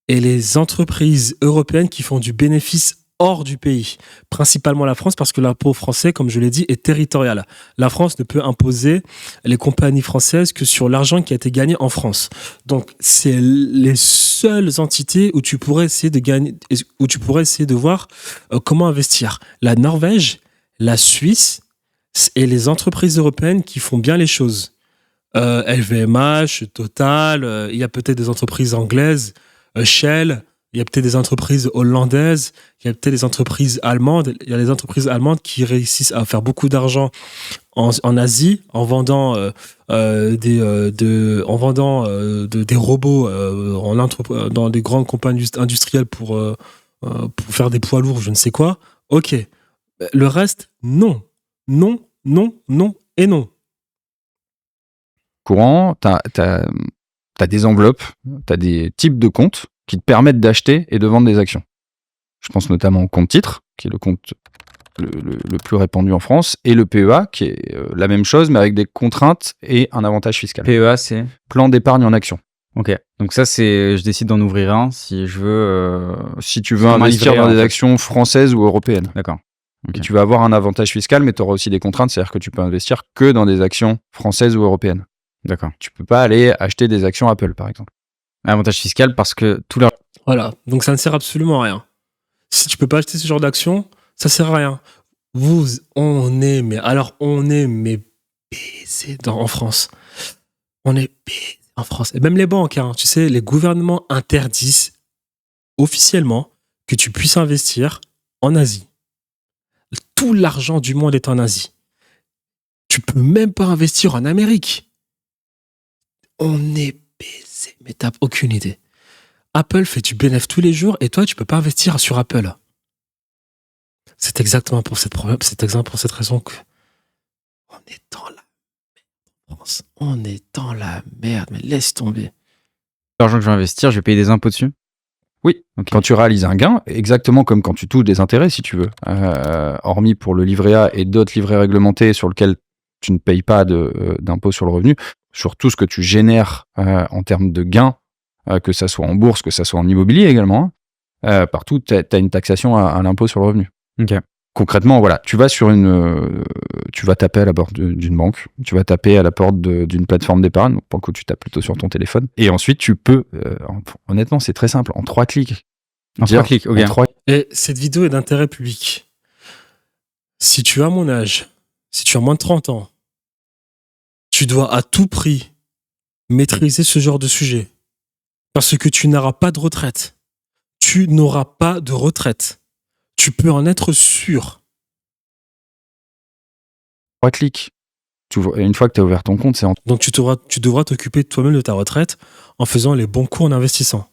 [SPEAKER 1] et les entreprises européennes qui font du bénéfice hors du pays. Principalement la France, parce que l'impôt français, comme je l'ai dit, est territorial. La France ne peut imposer les compagnies françaises que sur l'argent qui a été gagné en France. Donc, c'est les seules entités où tu pourrais essayer de gagner, où tu pourrais essayer de voir comment investir. La Norvège, la Suisse et les entreprises européennes qui font bien les choses. LVMH, Total, il y a peut-être des entreprises anglaises, Shell, il y a peut-être des entreprises hollandaises, il y a peut-être des entreprises allemandes. Il y a des entreprises allemandes qui réussissent à faire beaucoup d'argent en Asie en vendant des robots dans des grandes compagnies industrielles pour faire des poids lourds, je ne sais quoi. Ok. Le reste, non. Non, non, non et non.
[SPEAKER 3] Courant, t'as des enveloppes, t'as des types de comptes qui te permettent d'acheter et de vendre des actions. Je pense notamment au compte titre, qui est le compte le plus répandu en France, et le PEA, qui est la même chose, mais avec des contraintes et un avantage fiscal.
[SPEAKER 2] PEA, c'est
[SPEAKER 3] plan d'épargne en action.
[SPEAKER 2] Ok. Donc ça, je décide d'en ouvrir un si je veux.
[SPEAKER 3] Si tu veux investir dans des actions françaises ou européennes.
[SPEAKER 2] D'accord. Okay.
[SPEAKER 3] Et tu vas avoir un avantage fiscal, mais tu auras aussi des contraintes, c'est-à-dire que tu peux investir que dans des actions françaises ou européennes.
[SPEAKER 2] D'accord.
[SPEAKER 3] Tu peux pas aller acheter des actions Apple, par exemple.
[SPEAKER 2] Avantage fiscal parce que tout leur...
[SPEAKER 1] Voilà, donc ça ne sert absolument à rien. Si tu peux pas acheter ce genre d'action, ça sert à rien. On est baisés en France. On est baisés en France. Et même les banques, hein, tu sais, les gouvernements interdisent officiellement que tu puisses investir en Asie. Tout l'argent du monde est en Asie. Tu peux même pas investir en Amérique. On est baisé, mais t'as aucune idée. Apple fait du bénéfice tous les jours et toi, tu peux pas investir sur Apple. C'est exactement pour cette raison que on est dans la merde. On est dans la merde, mais laisse tomber.
[SPEAKER 2] L'argent que je vais investir, je vais payer des impôts dessus?
[SPEAKER 3] Oui, okay. Quand tu réalises un gain, exactement comme quand tu touches des intérêts, si tu veux, hormis pour le livret A et d'autres livrets réglementés sur lesquels tu ne payes pas d'impôt sur le revenu, sur tout ce que tu génères en termes de gains, que ça soit en bourse, que ça soit en immobilier également, partout, tu as une taxation à l'impôt sur le revenu.
[SPEAKER 2] Okay.
[SPEAKER 3] Concrètement, voilà, tu vas taper à la porte d'une banque, tu vas taper à la porte d'une plateforme d'épargne, donc pour le coup, tu tapes plutôt sur ton téléphone, et ensuite tu peux, honnêtement, c'est très simple, en 3 clics.
[SPEAKER 2] Ok.
[SPEAKER 1] Et cette vidéo est d'intérêt public. Si tu as mon âge, si tu as moins de 30 ans, tu dois à tout prix maîtriser ce genre de sujet. Parce que tu n'auras pas de retraite. Tu n'auras pas de retraite. Tu peux en être sûr.
[SPEAKER 3] 3 clics. Une fois que tu as ouvert ton compte, c'est en
[SPEAKER 1] Donc tu devras t'occuper toi-même de ta retraite en faisant les bons coups en investissant.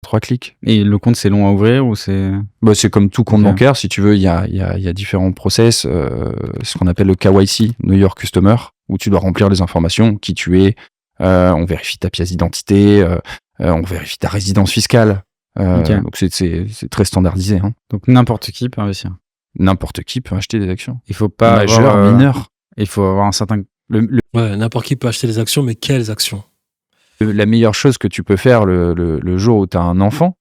[SPEAKER 3] 3 clics.
[SPEAKER 2] Et le compte, c'est long à ouvrir ou c'est...
[SPEAKER 3] Bah, c'est comme tout compte
[SPEAKER 2] Ok.
[SPEAKER 3] bancaire, si tu veux, il y a différents process, ce qu'on appelle le KYC, Know Your Customer, où tu dois remplir les informations, qui tu es, on vérifie ta pièce d'identité, on vérifie ta résidence fiscale.
[SPEAKER 2] Ok.
[SPEAKER 3] Donc c'est très standardisé. Hein.
[SPEAKER 2] Donc n'importe qui peut investir.
[SPEAKER 3] N'importe qui peut acheter des actions.
[SPEAKER 2] Il faut pas
[SPEAKER 3] Majeur,
[SPEAKER 2] avoir,
[SPEAKER 3] mineur.
[SPEAKER 2] il faut avoir un certain...
[SPEAKER 1] Ouais, n'importe qui peut acheter des actions, mais quelles actions?
[SPEAKER 3] La meilleure chose que tu peux faire le jour où tu as un enfant,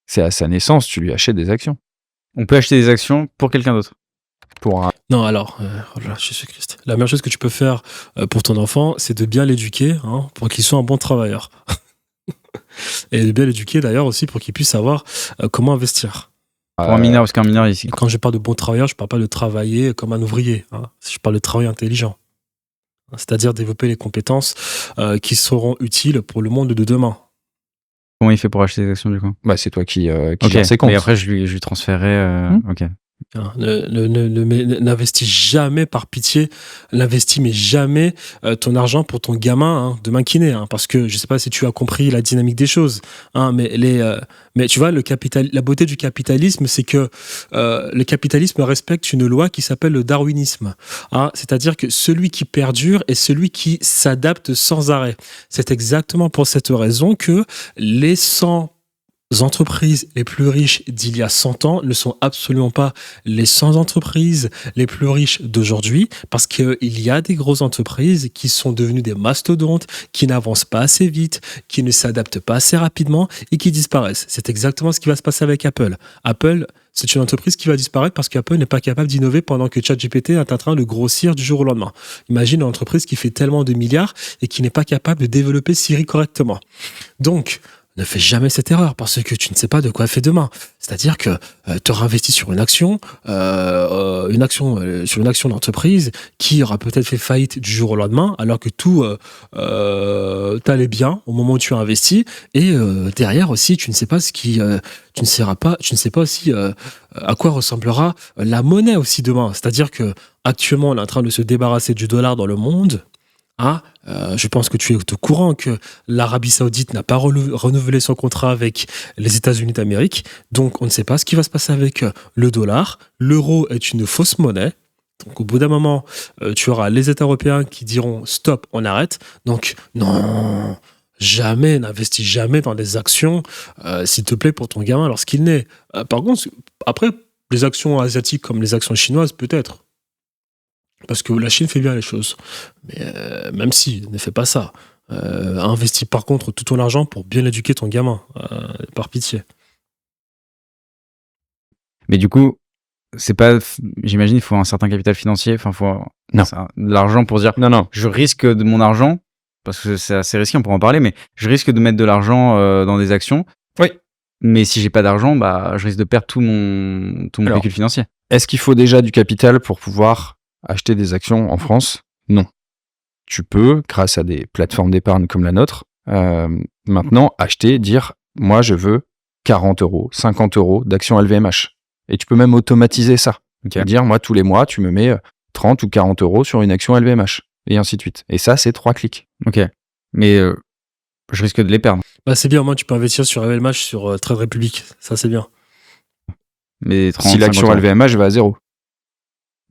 [SPEAKER 3] c'est à sa naissance, tu lui achètes des actions.
[SPEAKER 2] On peut acheter des actions pour quelqu'un d'autre.
[SPEAKER 3] Pour un...
[SPEAKER 1] Non, alors, oh là là, Jésus-Christ. La meilleure chose que tu peux faire pour ton enfant, c'est de bien l'éduquer, hein, pour qu'il soit un bon travailleur. Et de bien l'éduquer d'ailleurs aussi pour qu'il puisse savoir comment investir.
[SPEAKER 2] Pour un mineur, parce qu'un mineur, ici.
[SPEAKER 1] Et quand je parle de bon travailleur, je parle pas de travailler comme un ouvrier. Hein. Je parle de travail intelligent. C'est-à-dire développer les compétences qui seront utiles pour le monde de demain.
[SPEAKER 2] Comment il fait pour acheter des actions, du coup?
[SPEAKER 3] Bah, c'est toi qui
[SPEAKER 2] Ok.
[SPEAKER 3] gère ses comptes.
[SPEAKER 2] Et après, je lui transférerai... Ok.
[SPEAKER 1] Hein, n'investis jamais par pitié, n'investis mais jamais ton argent pour ton gamin hein, demain qui naît, hein, parce que je sais pas si tu as compris la dynamique des choses, hein, mais tu vois la beauté du capitalisme, c'est que le capitalisme respecte une loi qui s'appelle le darwinisme, hein, c'est-à-dire que celui qui perdure est celui qui s'adapte sans arrêt. C'est exactement pour cette raison que les 100 entreprises les plus riches d'il y a 100 ans ne sont absolument pas les 100 entreprises les plus riches d'aujourd'hui, parce qu'il y a des grosses entreprises qui sont devenues des mastodontes, qui n'avancent pas assez vite, qui ne s'adaptent pas assez rapidement et qui disparaissent. C'est exactement ce qui va se passer avec Apple. Apple, c'est une entreprise qui va disparaître parce qu'Apple n'est pas capable d'innover pendant que ChatGPT est en train de grossir du jour au lendemain. Imagine une entreprise qui fait tellement de milliards et qui n'est pas capable de développer Siri correctement. Donc, ne fais jamais cette erreur parce que tu ne sais pas de quoi elle fait demain. C'est-à-dire que tu auras investi sur une action d'entreprise qui aura peut-être fait faillite du jour au lendemain, alors que tout t'allait bien au moment où tu as investi. Et derrière aussi, tu ne sais pas tu ne sais pas aussi à quoi ressemblera la monnaie aussi demain. C'est-à-dire que actuellement, on est en train de se débarrasser du dollar dans le monde. Hein, je pense que tu es au courant que l'Arabie Saoudite n'a pas renouvelé son contrat avec les États-Unis d'Amérique. Donc, on ne sait pas ce qui va se passer avec le dollar. L'euro est une fausse monnaie. Donc, au bout d'un moment, tu auras les États européens qui diront stop, on arrête. Donc, non, jamais, n'investis jamais dans des actions, s'il te plaît, pour ton gamin lorsqu'il naît. Par contre, après, les actions asiatiques comme les actions chinoises, peut-être. Parce que la Chine fait bien les choses. Mais même si, ne fais pas ça. Investis par contre tout ton argent pour bien éduquer ton gamin. Par pitié.
[SPEAKER 2] Mais du coup, c'est pas... J'imagine il faut un certain capital financier. Enfin, faut
[SPEAKER 3] Non.
[SPEAKER 2] de l'argent pour dire...
[SPEAKER 3] Non.
[SPEAKER 2] Je risque de mon argent, parce que c'est assez risqué, on pourra en parler, mais je risque de mettre de l'argent dans des actions.
[SPEAKER 3] Oui.
[SPEAKER 2] Mais si j'ai pas d'argent, bah, je risque de perdre tout mon véhicule financier.
[SPEAKER 3] Est-ce qu'il faut déjà du capital pour pouvoir acheter des actions en France? Non. Tu peux, grâce à des plateformes d'épargne comme la nôtre, maintenant dire, moi je veux 40 €, 50 € d'actions LVMH. Et tu peux même automatiser ça.
[SPEAKER 2] Okay.
[SPEAKER 3] Dire, moi tous les mois, tu me mets 30 ou 40 € sur une action LVMH. Et ainsi de suite. Et ça, c'est 3 clics.
[SPEAKER 2] Ok. Mais je risque de les perdre.
[SPEAKER 1] Bah, c'est bien, au moins tu peux investir sur LVMH, sur Trade Republic. Ça, c'est bien.
[SPEAKER 2] Mais 30,
[SPEAKER 3] si l'action LVMH va à 0.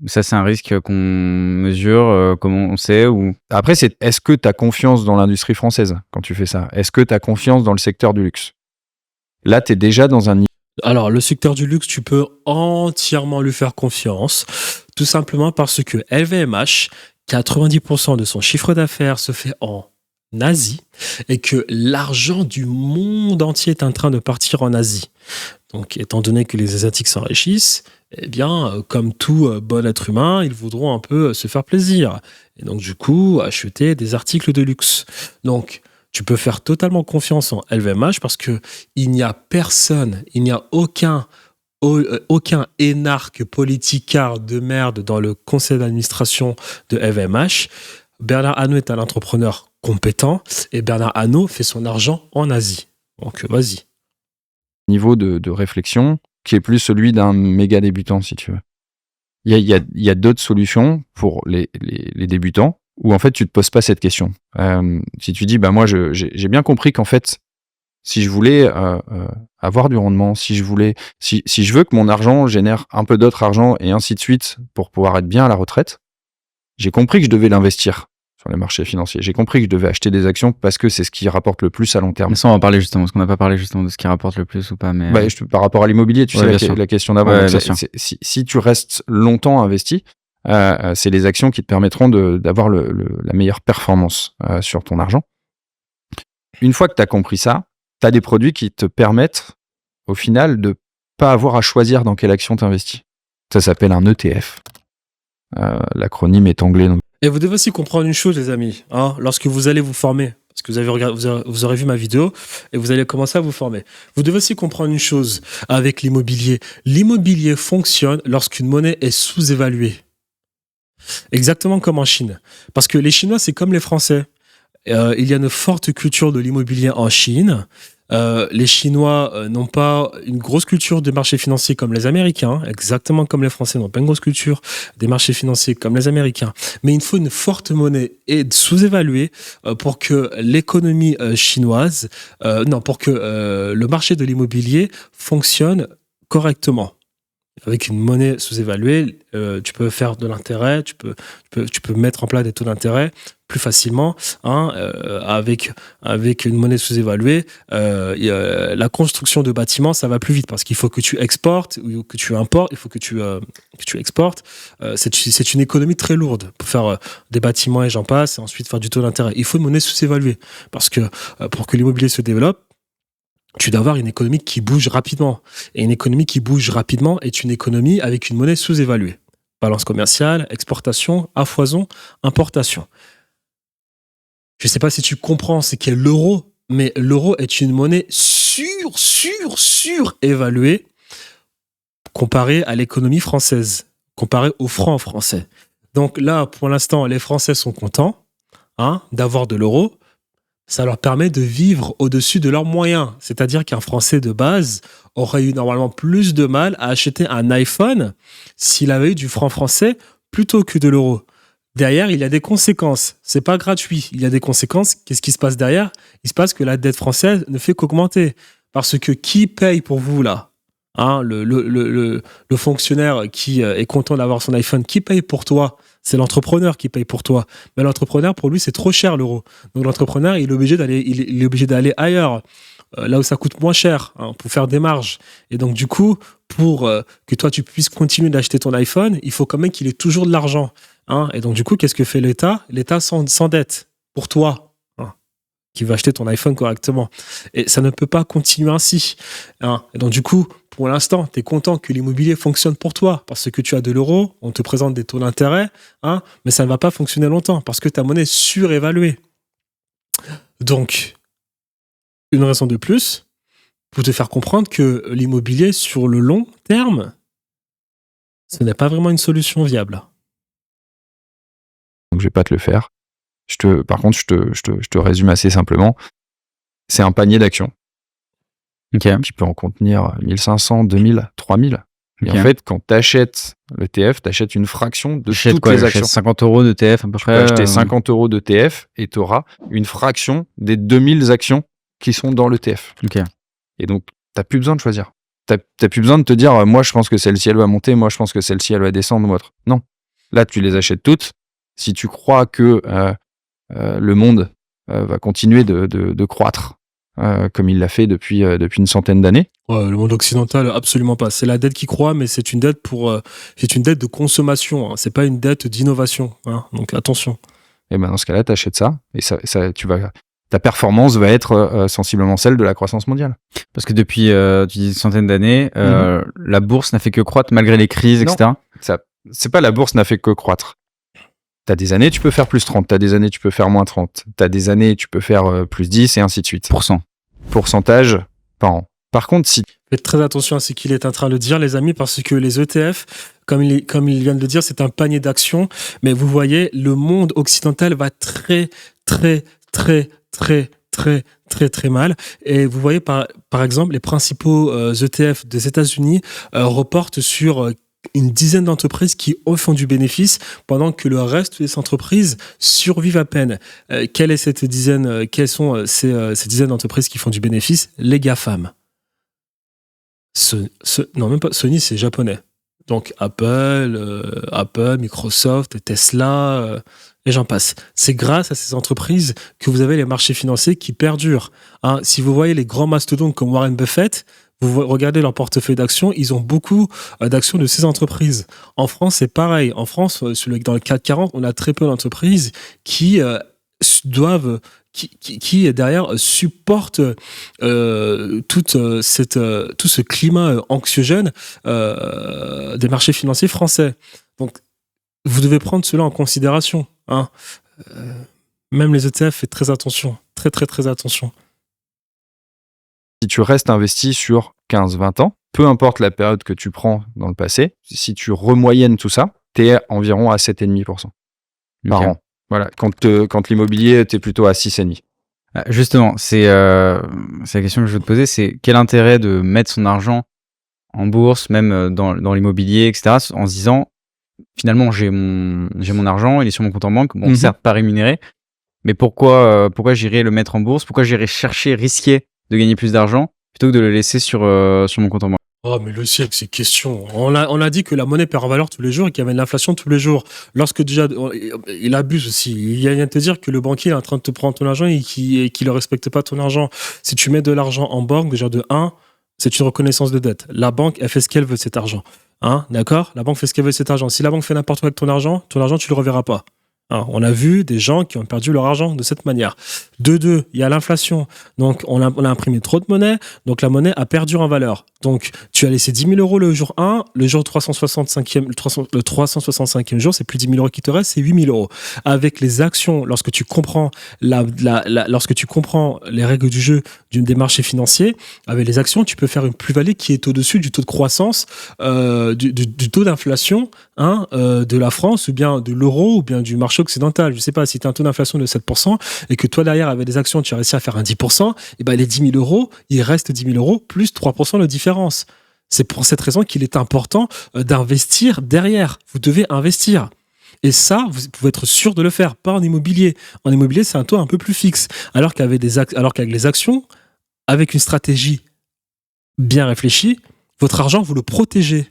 [SPEAKER 2] Ça, c'est un risque qu'on mesure, comment on sait ou...
[SPEAKER 3] Après, est-ce que tu as confiance dans l'industrie française quand tu fais ça? Est-ce que tu as confiance dans le secteur du luxe? Là, tu es déjà dans un niveau.
[SPEAKER 1] Alors, le secteur du luxe, tu peux entièrement lui faire confiance, tout simplement parce que LVMH, 90% de son chiffre d'affaires se fait en Asie et que l'argent du monde entier est en train de partir en Asie. Donc, étant donné que les Asiatiques s'enrichissent, eh bien, comme tout bon être humain, ils voudront un peu se faire plaisir. Et donc, du coup, acheter des articles de luxe. Donc, tu peux faire totalement confiance en LVMH parce que il n'y a personne, il n'y a aucun énarque politicard de merde dans le conseil d'administration de LVMH. Bernard Arnault est un entrepreneur compétent et Bernard Arnault fait son argent en Asie. Donc, vas-y.
[SPEAKER 3] Niveau de réflexion qui est plus celui d'un méga débutant, si tu veux. Il y a d'autres solutions pour les débutants où en fait tu te poses pas cette question. Si tu dis moi j'ai bien compris qu'en fait si je voulais avoir du rendement, si je veux que mon argent génère un peu d'autre argent et ainsi de suite pour pouvoir être bien à la retraite, j'ai compris que je devais l'investir sur les marchés financiers. J'ai compris que je devais acheter des actions parce que c'est ce qui rapporte le plus à long terme.
[SPEAKER 2] Mais ça, on va parler justement, parce qu'on n'a pas parlé justement de ce qui rapporte le plus ou pas. Mais
[SPEAKER 3] par rapport à l'immobilier, tu sais la question d'avant.
[SPEAKER 2] Ouais,
[SPEAKER 3] si tu restes longtemps investi, c'est les actions qui te permettront d'avoir la meilleure performance sur ton argent. Une fois que tu as compris ça, tu as des produits qui te permettent au final de pas avoir à choisir dans quelle action tu investis. Ça s'appelle un ETF. L'acronyme est anglais. Donc...
[SPEAKER 1] Et vous devez aussi comprendre une chose, les amis, lorsque vous allez vous former, parce que vous aurez vu ma vidéo et vous allez commencer à vous former. Vous devez aussi comprendre une chose avec l'immobilier. L'immobilier fonctionne lorsqu'une monnaie est sous-évaluée. Exactement comme en Chine. Parce que les Chinois, c'est comme les Français. Il y a une forte culture de l'immobilier en Chine. Les Chinois n'ont pas une grosse culture des marchés financiers comme les Américains, exactement comme les Français n'ont pas une grosse culture des marchés financiers comme les Américains. Mais il faut une forte monnaie et sous-évaluée pour que l'économie chinoise, pour que le marché de l'immobilier fonctionne correctement. Avec une monnaie sous-évaluée, tu peux faire de l'intérêt, tu peux mettre en place des taux d'intérêt plus facilement. Avec une monnaie sous-évaluée, la construction de bâtiments, ça va plus vite parce qu'il faut que tu exportes ou que tu importes, il faut que tu exportes. C'est une économie très lourde pour faire des bâtiments et j'en passe, et ensuite faire du taux d'intérêt. Il faut une monnaie sous-évaluée parce que pour que l'immobilier se développe, tu dois avoir une économie qui bouge rapidement. Et une économie qui bouge rapidement est une économie avec une monnaie sous-évaluée. Balance commerciale, exportation, à foison, importation. Je ne sais pas si tu comprends ce qu'est l'euro, mais l'euro est une monnaie surévaluée comparée à l'économie française, comparée au franc français. Donc là, pour l'instant, les Français sont contents d'avoir de l'euro. Ça leur permet de vivre au-dessus de leurs moyens. C'est-à-dire qu'un Français de base aurait eu normalement plus de mal à acheter un iPhone s'il avait eu du franc français plutôt que de l'euro. Derrière, il y a des conséquences. C'est pas gratuit. Il y a des conséquences. Qu'est-ce qui se passe derrière ? Il se passe que la dette française ne fait qu'augmenter. Parce que qui paye pour vous là ? Le fonctionnaire qui est content d'avoir son iPhone, qui paye pour toi ? C'est l'entrepreneur qui paye pour toi. Mais l'entrepreneur, pour lui, c'est trop cher l'euro. Donc l'entrepreneur, il est obligé d'aller ailleurs, là où ça coûte moins cher, pour faire des marges. Et donc du coup, pour que toi, tu puisses continuer d'acheter ton iPhone, il faut quand même qu'il ait toujours de l'argent. Et donc du coup, qu'est-ce que fait l'État ? L'État s'endette pour toi, qui va acheter ton iPhone correctement. Et ça ne peut pas continuer ainsi. Et donc du coup, pour l'instant, tu es content que l'immobilier fonctionne pour toi parce que tu as de l'euro, on te présente des taux d'intérêt, mais ça ne va pas fonctionner longtemps parce que ta monnaie est surévaluée. Donc, une raison de plus pour te faire comprendre que l'immobilier, sur le long terme, ce n'est pas vraiment une solution viable.
[SPEAKER 3] Donc, je vais pas te le faire. Par contre, je te résume assez simplement. C'est un panier d'actions.
[SPEAKER 2] Okay.
[SPEAKER 3] Qui peut en contenir 1500, 2000, 3000. Et en fait, quand tu achètes l'ETF, tu achètes une fraction de toutes les actions.
[SPEAKER 2] 50 € d'ETF à peu près.
[SPEAKER 3] Tu peux acheter 50 € d'ETF et tu auras une fraction des 2000 actions qui sont dans l'ETF.
[SPEAKER 2] Okay.
[SPEAKER 3] Et donc, tu n'as plus besoin de choisir. Tu n'as plus besoin de te dire, moi, je pense que celle-ci, elle va monter, moi, je pense que celle-ci, elle va descendre ou autre. Non. Là, tu les achètes toutes. Si tu crois que le monde va continuer de croître, comme il l'a fait depuis une centaine d'années.
[SPEAKER 1] Ouais, le monde occidental, absolument pas. C'est la dette qui croît, mais c'est une dette c'est une dette de consommation. C'est pas une dette d'innovation. Donc attention.
[SPEAKER 3] Et ben dans ce cas-là, t'achètes ça et ça ta performance va être sensiblement celle de la croissance mondiale.
[SPEAKER 2] Parce que depuis tu dis une centaine d'années, la bourse n'a fait que croître malgré les crises, etc.
[SPEAKER 3] C'est pas la bourse n'a fait que croître. T'as des années, tu peux faire plus 30. T'as des années, tu peux faire moins 30. T'as des années, tu peux faire plus 10 et ainsi de suite. Pourcentage par an. Par contre, si...
[SPEAKER 1] Faites très attention à ce qu'il est en train de dire, les amis, parce que les ETF, comme il vient de le dire, c'est un panier d'actions. Mais vous voyez, le monde occidental va très, très, très, très, très, très, très mal. Et vous voyez, par exemple, les principaux ETF des États-Unis reportent sur une dizaine d'entreprises qui font du bénéfice pendant que le reste des entreprises survivent à peine. Quelle est cette dizaine, quelles sont ces dizaines d'entreprises qui font du bénéfice? Les GAFAM. Non, même pas. Sony, c'est japonais. Donc Apple, Microsoft, Tesla, et j'en passe. C'est grâce à ces entreprises que vous avez les marchés financiers qui perdurent. Hein, si vous voyez les grands mastodontes comme Warren Buffett, vous regardez leur portefeuille d'actions, ils ont beaucoup d'actions de ces entreprises. En France, c'est pareil. En France, dans le CAC 40, on a très peu d'entreprises qui qui derrière supportent tout ce climat anxiogène des marchés financiers français. Donc, vous devez prendre cela en considération. Hein. Même les ETF, faites très attention. Très, très, très attention.
[SPEAKER 3] Si tu restes investi sur 15-20 ans, peu importe la période que tu prends dans le passé, si tu remoyennes tout ça, tu es environ à 7,5% par an. Voilà. Quand l'immobilier, tu es plutôt à 6,5%.
[SPEAKER 2] Justement, c'est la question que je veux te poser, c'est quel intérêt de mettre son argent en bourse, même dans l'immobilier, etc., en se disant, finalement, j'ai mon argent, il est sur mon compte en banque, bon, certes pas rémunéré, mais pourquoi j'irais le mettre en bourse? Pourquoi j'irais risquer de gagner plus d'argent plutôt que de le laisser sur mon compte en banque?
[SPEAKER 1] Oh, mais le siècle, c'est question. On a dit que la monnaie perd en valeur tous les jours et qu'il y avait de l'inflation tous les jours. Lorsque déjà, il abuse aussi. Il vient de te dire que le banquier est en train de te prendre ton argent et qu'il ne respecte pas ton argent. Si tu mets de l'argent en banque, déjà de 1, c'est une reconnaissance de dette. La banque, elle fait ce qu'elle veut de cet argent. Hein, d'accord? La banque fait ce qu'elle veut de cet argent. Si la banque fait n'importe quoi avec ton argent, tu le reverras pas. Hein, on a vu des gens qui ont perdu leur argent de cette manière. De 2, il y a l'inflation. Donc, on a imprimé trop de monnaie. Donc, la monnaie a perdu en valeur. Donc, tu as laissé 10 000 euros le jour 1. Le jour 365e jour, c'est plus 10 000 euros qui te restent, c'est 8 000 euros. Avec les actions, lorsque tu comprends lorsque tu comprends les règles du jeu des marchés financiers, avec les actions, tu peux faire une plus-value qui est au-dessus du taux de croissance, du taux d'inflation, hein, de la France, ou bien de l'euro, ou bien du marché occidental. Je sais pas, si tu as un taux d'inflation de 7% et que toi derrière avec des actions tu as réussi à faire un 10%, et ben les 10 000 euros, il reste 10 000 euros plus 3% de différence. C'est pour cette raison qu'il est important d'investir derrière. Vous devez investir. Et ça, vous pouvez être sûr de le faire, pas en immobilier. En immobilier, c'est un taux un peu plus fixe. Alors qu'avec les actions, avec une stratégie bien réfléchie, votre argent, vous le protégez.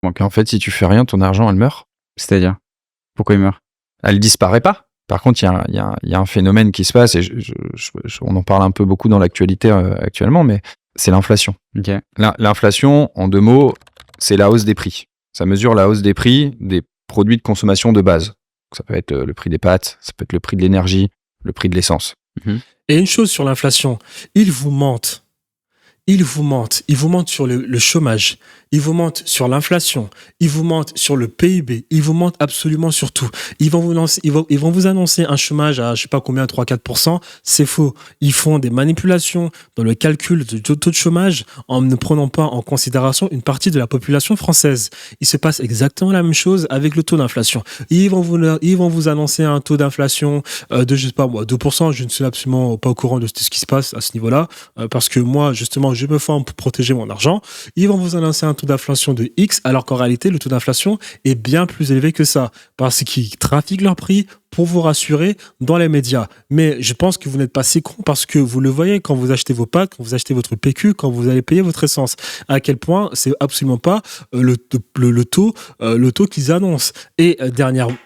[SPEAKER 3] Donc en fait, si tu fais rien, ton argent, elle meurt.
[SPEAKER 2] C'est-à-dire, pourquoi il meurt?
[SPEAKER 3] Elle disparaît pas. Par contre, il y a un phénomène qui se passe, et on en parle un peu beaucoup dans l'actualité actuellement, mais c'est l'inflation.
[SPEAKER 2] Okay.
[SPEAKER 3] L'inflation, en 2 mots, c'est la hausse des prix. Ça mesure la hausse des prix des produits de consommation de base. Donc, ça peut être le prix des pâtes, ça peut être le prix de l'énergie, le prix de l'essence.
[SPEAKER 1] Et une chose sur l'inflation, ils vous mentent. Ils vous mentent sur le chômage, ils vous mentent sur l'inflation, ils vous mentent sur le PIB, ils vous mentent absolument sur tout. Ils vont vous annoncer un chômage à je sais pas combien, 3-4%, c'est faux. Ils font des manipulations dans le calcul du taux de chômage en ne prenant pas en considération une partie de la population française. Il se passe exactement la même chose avec le taux d'inflation. Ils vont vous annoncer un taux d'inflation de je sais pas moi, 2%, je ne suis absolument pas au courant de ce qui se passe à ce niveau-là, parce que moi justement je me forme pour protéger mon argent. Ils vont vous annoncer un taux d'inflation de X, alors qu'en réalité, le taux d'inflation est bien plus élevé que ça, parce qu'ils trafiquent leur prix pour vous rassurer dans les médias. Mais je pense que vous n'êtes pas si con, parce que vous le voyez quand vous achetez vos pâtes, quand vous achetez votre PQ, quand vous allez payer votre essence. À quel point c'est absolument pas le taux qu'ils annoncent. Et dernièrement,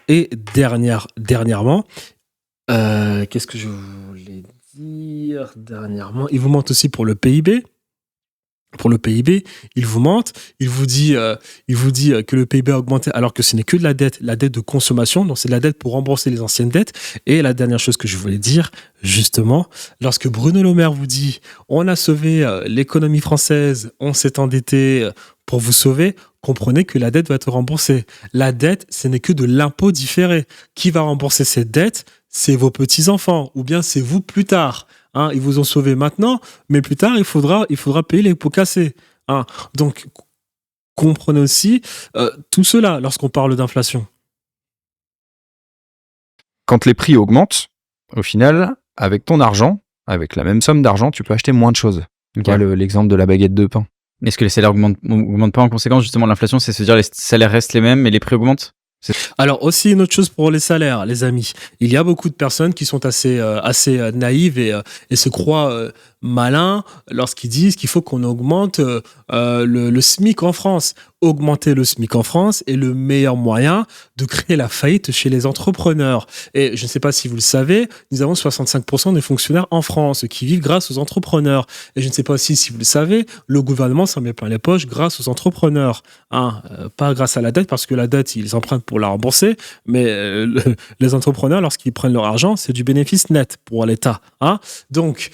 [SPEAKER 1] qu'est-ce que je voulais dire dernièrement? Ils vous mentent aussi pour le PIB. Pour le PIB, il vous mente, il vous dit que le PIB a augmenté alors que ce n'est que de la dette de consommation, donc c'est de la dette pour rembourser les anciennes dettes. Et la dernière chose que je voulais dire, justement, lorsque Bruno Le Maire vous dit « on a sauvé l'économie française, on s'est endetté pour vous sauver », comprenez que la dette va être remboursée. La dette, ce n'est que de l'impôt différé. Qui va rembourser cette dette? C'est vos petits-enfants, ou bien c'est vous plus tard. Hein, ils vous ont sauvé maintenant, mais plus tard, il faudra payer les pots cassés. Hein. Donc, comprenez aussi tout cela lorsqu'on parle d'inflation.
[SPEAKER 3] Quand les prix augmentent, au final, avec ton argent, avec la même somme d'argent, tu peux acheter moins de choses.
[SPEAKER 2] Okay.
[SPEAKER 3] Voilà l'exemple de la baguette de pain.
[SPEAKER 2] Est-ce que les salaires augmentent pas en conséquence justement de l'inflation? C'est se dire les salaires restent les mêmes mais les prix augmentent?
[SPEAKER 1] Alors aussi une autre chose pour les salaires, les amis. Il y a beaucoup de personnes qui sont assez naïves et se croient malins lorsqu'ils disent qu'il faut qu'on augmente le SMIC en France. Augmenter le SMIC en France est le meilleur moyen de créer la faillite chez les entrepreneurs. Et je ne sais pas si vous le savez, nous avons 65% des fonctionnaires en France qui vivent grâce aux entrepreneurs. Et je ne sais pas aussi si vous le savez, le gouvernement s'en met plein les poches grâce aux entrepreneurs. Pas grâce à la dette, parce que la dette, ils empruntent pour la rembourser, mais les entrepreneurs, lorsqu'ils prennent leur argent, c'est du bénéfice net pour l'État. Donc,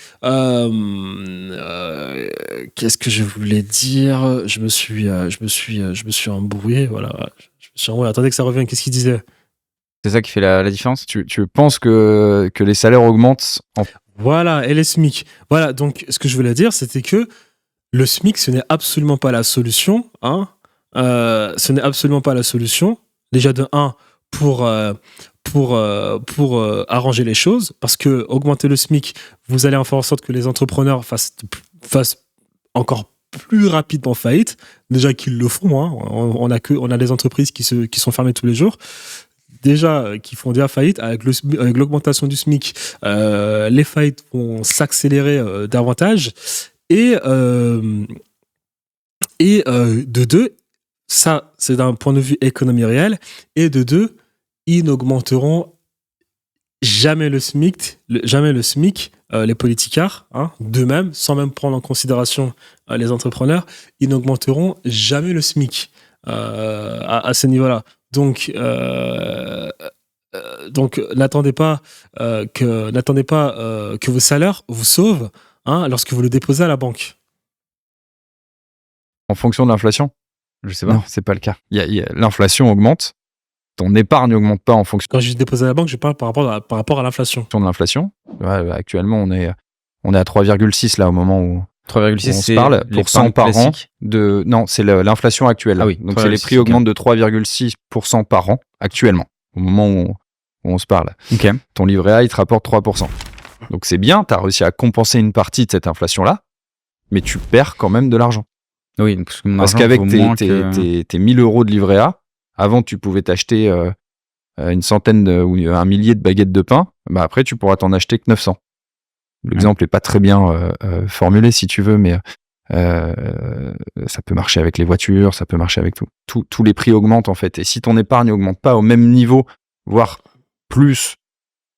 [SPEAKER 1] qu'est-ce que je voulais dire? Je me suis embrouillé, voilà. Je me suis embrouillé. Attendez que ça revienne. Qu'est-ce qu'il disait?
[SPEAKER 2] C'est ça qui fait la différence?
[SPEAKER 3] Tu penses que les salaires augmentent
[SPEAKER 1] Voilà, et les SMIC. Voilà, donc ce que je voulais dire, c'était que le SMIC, ce n'est absolument pas la solution. Ce n'est absolument pas la solution. Déjà de 1, pour arranger les choses, parce que augmenter le SMIC, vous allez en faire en sorte que les entrepreneurs fassent encore plus rapidement faillite. Déjà qu'ils le font, on a des entreprises qui sont fermées tous les jours. Déjà, qui font déjà faillite, avec l'augmentation du SMIC, les faillites vont s'accélérer davantage. Et de 2, ça, c'est d'un point de vue économie réelle, et de 2, ils n'augmenteront jamais le SMIC, les politicards, d'eux-mêmes, sans même prendre en considération les entrepreneurs, ils n'augmenteront jamais le SMIC à ce niveau-là. Donc n'attendez pas que vos salaires vous sauvent lorsque vous le déposez à la banque.
[SPEAKER 3] En fonction de l'inflation?
[SPEAKER 2] Je sais pas.
[SPEAKER 3] Non, c'est pas le cas. L'inflation augmente, ton épargne n'augmente pas en fonction.
[SPEAKER 1] Quand je dis déposer à la banque, je parle par rapport à l'inflation.
[SPEAKER 3] De l'inflation. Ouais, actuellement, on est à 3,6 là au moment où
[SPEAKER 2] 3,6
[SPEAKER 3] on se parle, pour 100 par an. Non, c'est l'inflation actuelle.
[SPEAKER 2] Ah oui,
[SPEAKER 3] donc les prix augmentent de 3,6% par an actuellement, au moment où on se parle.
[SPEAKER 2] Okay.
[SPEAKER 3] Ton livret A, il te rapporte 3%. Donc c'est bien, tu as réussi à compenser une partie de cette inflation-là, mais tu perds quand même de l'argent.
[SPEAKER 2] Oui,
[SPEAKER 3] parce qu'avec tes 1000 euros de livret A, avant tu pouvais t'acheter une centaine ou un millier de baguettes de pain, bah après tu pourras t'en acheter que 900. L'exemple n'est pas très bien formulé si tu veux, mais ça peut marcher avec les voitures, ça peut marcher avec tout. Tous les prix augmentent en fait. Et si ton épargne n'augmente pas au même niveau, voire plus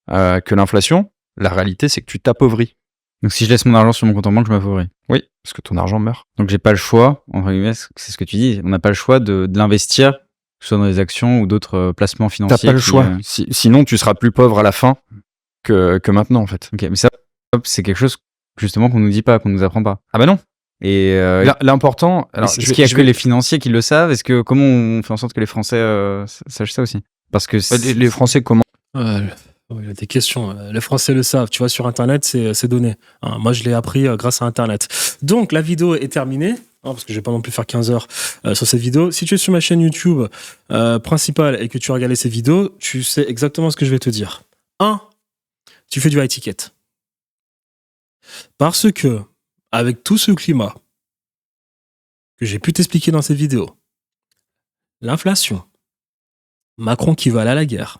[SPEAKER 3] que l'inflation, la réalité c'est que tu t'appauvris.
[SPEAKER 2] Donc si je laisse mon argent sur mon compte en banque, je m'appauvris.
[SPEAKER 3] Oui, parce que ton argent meurt.
[SPEAKER 2] Donc j'ai pas le choix, entre guillemets, c'est ce que tu dis, on n'a pas le choix de l'investir, que ce soit dans des actions ou d'autres placements financiers.
[SPEAKER 3] T'as pas le choix. Sinon tu seras plus pauvre à la fin que maintenant en fait.
[SPEAKER 2] Ok, mais ça, c'est quelque chose justement qu'on nous dit pas, qu'on nous apprend pas.
[SPEAKER 3] Ah bah non.
[SPEAKER 2] Et
[SPEAKER 3] l'important.
[SPEAKER 2] Est-ce qu'il y a que les financiers qui le savent? Comment on fait en sorte que les Français sachent ça aussi? Parce que
[SPEAKER 3] les Français comment?
[SPEAKER 1] Il y a des questions. Les Français le savent. Tu vois, sur Internet, c'est donné. Moi, je l'ai appris grâce à Internet. Donc, la vidéo est terminée. Parce que je vais pas non plus faire 15 heures sur cette vidéo. Si tu es sur ma chaîne YouTube principale et que tu as regardé ces vidéos, tu sais exactement ce que je vais te dire. 1. Tu fais du high ticket. Parce que, avec tout ce climat que j'ai pu t'expliquer dans cette vidéo, l'inflation, Macron qui va aller à la guerre,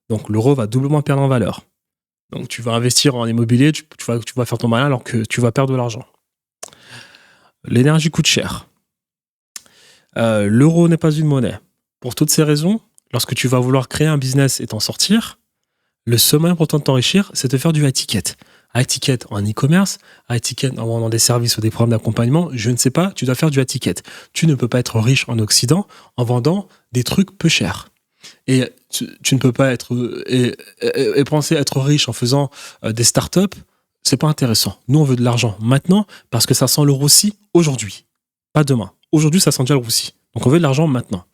[SPEAKER 1] donc l'euro va doublement perdre en valeur. Donc tu vas investir en immobilier, tu vas faire ton malin alors que tu vas perdre de l'argent. L'énergie coûte cher. L'euro n'est pas une monnaie. Pour toutes ces raisons, lorsque tu vas vouloir créer un business et t'en sortir, le seul moyen pour toi de t'enrichir, c'est de faire du high ticket. High ticket en e-commerce, high ticket en vendant des services ou des programmes d'accompagnement, je ne sais pas, tu dois faire du high ticket. Tu ne peux pas être riche en Occident en vendant des trucs peu chers. Et tu ne peux pas et penser être riche en faisant des startups, c'est pas intéressant. Nous, on veut de l'argent maintenant parce que ça sent le roussi aujourd'hui, pas demain. Aujourd'hui, ça sent déjà le roussi. Donc, on veut de l'argent maintenant.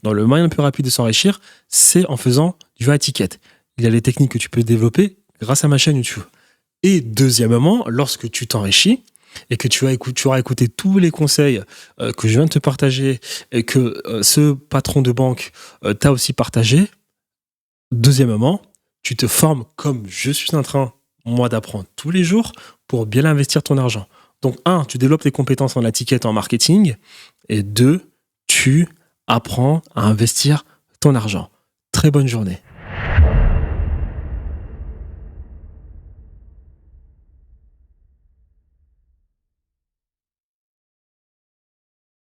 [SPEAKER 1] Donc, le moyen le plus rapide de s'enrichir, c'est en faisant du high ticket. Il y a les techniques que tu peux développer grâce à ma chaîne YouTube. Et deuxièmement, lorsque tu t'enrichis et que tu auras écouté tous les conseils que je viens de te partager et que ce patron de banque t'a aussi partagé, deuxièmement, tu te formes comme je suis en train, moi, d'apprendre tous les jours pour bien investir ton argent. Donc, 1, tu développes tes compétences en étiquette, en marketing. Et 2, tu apprends à investir ton argent. Très bonne journée.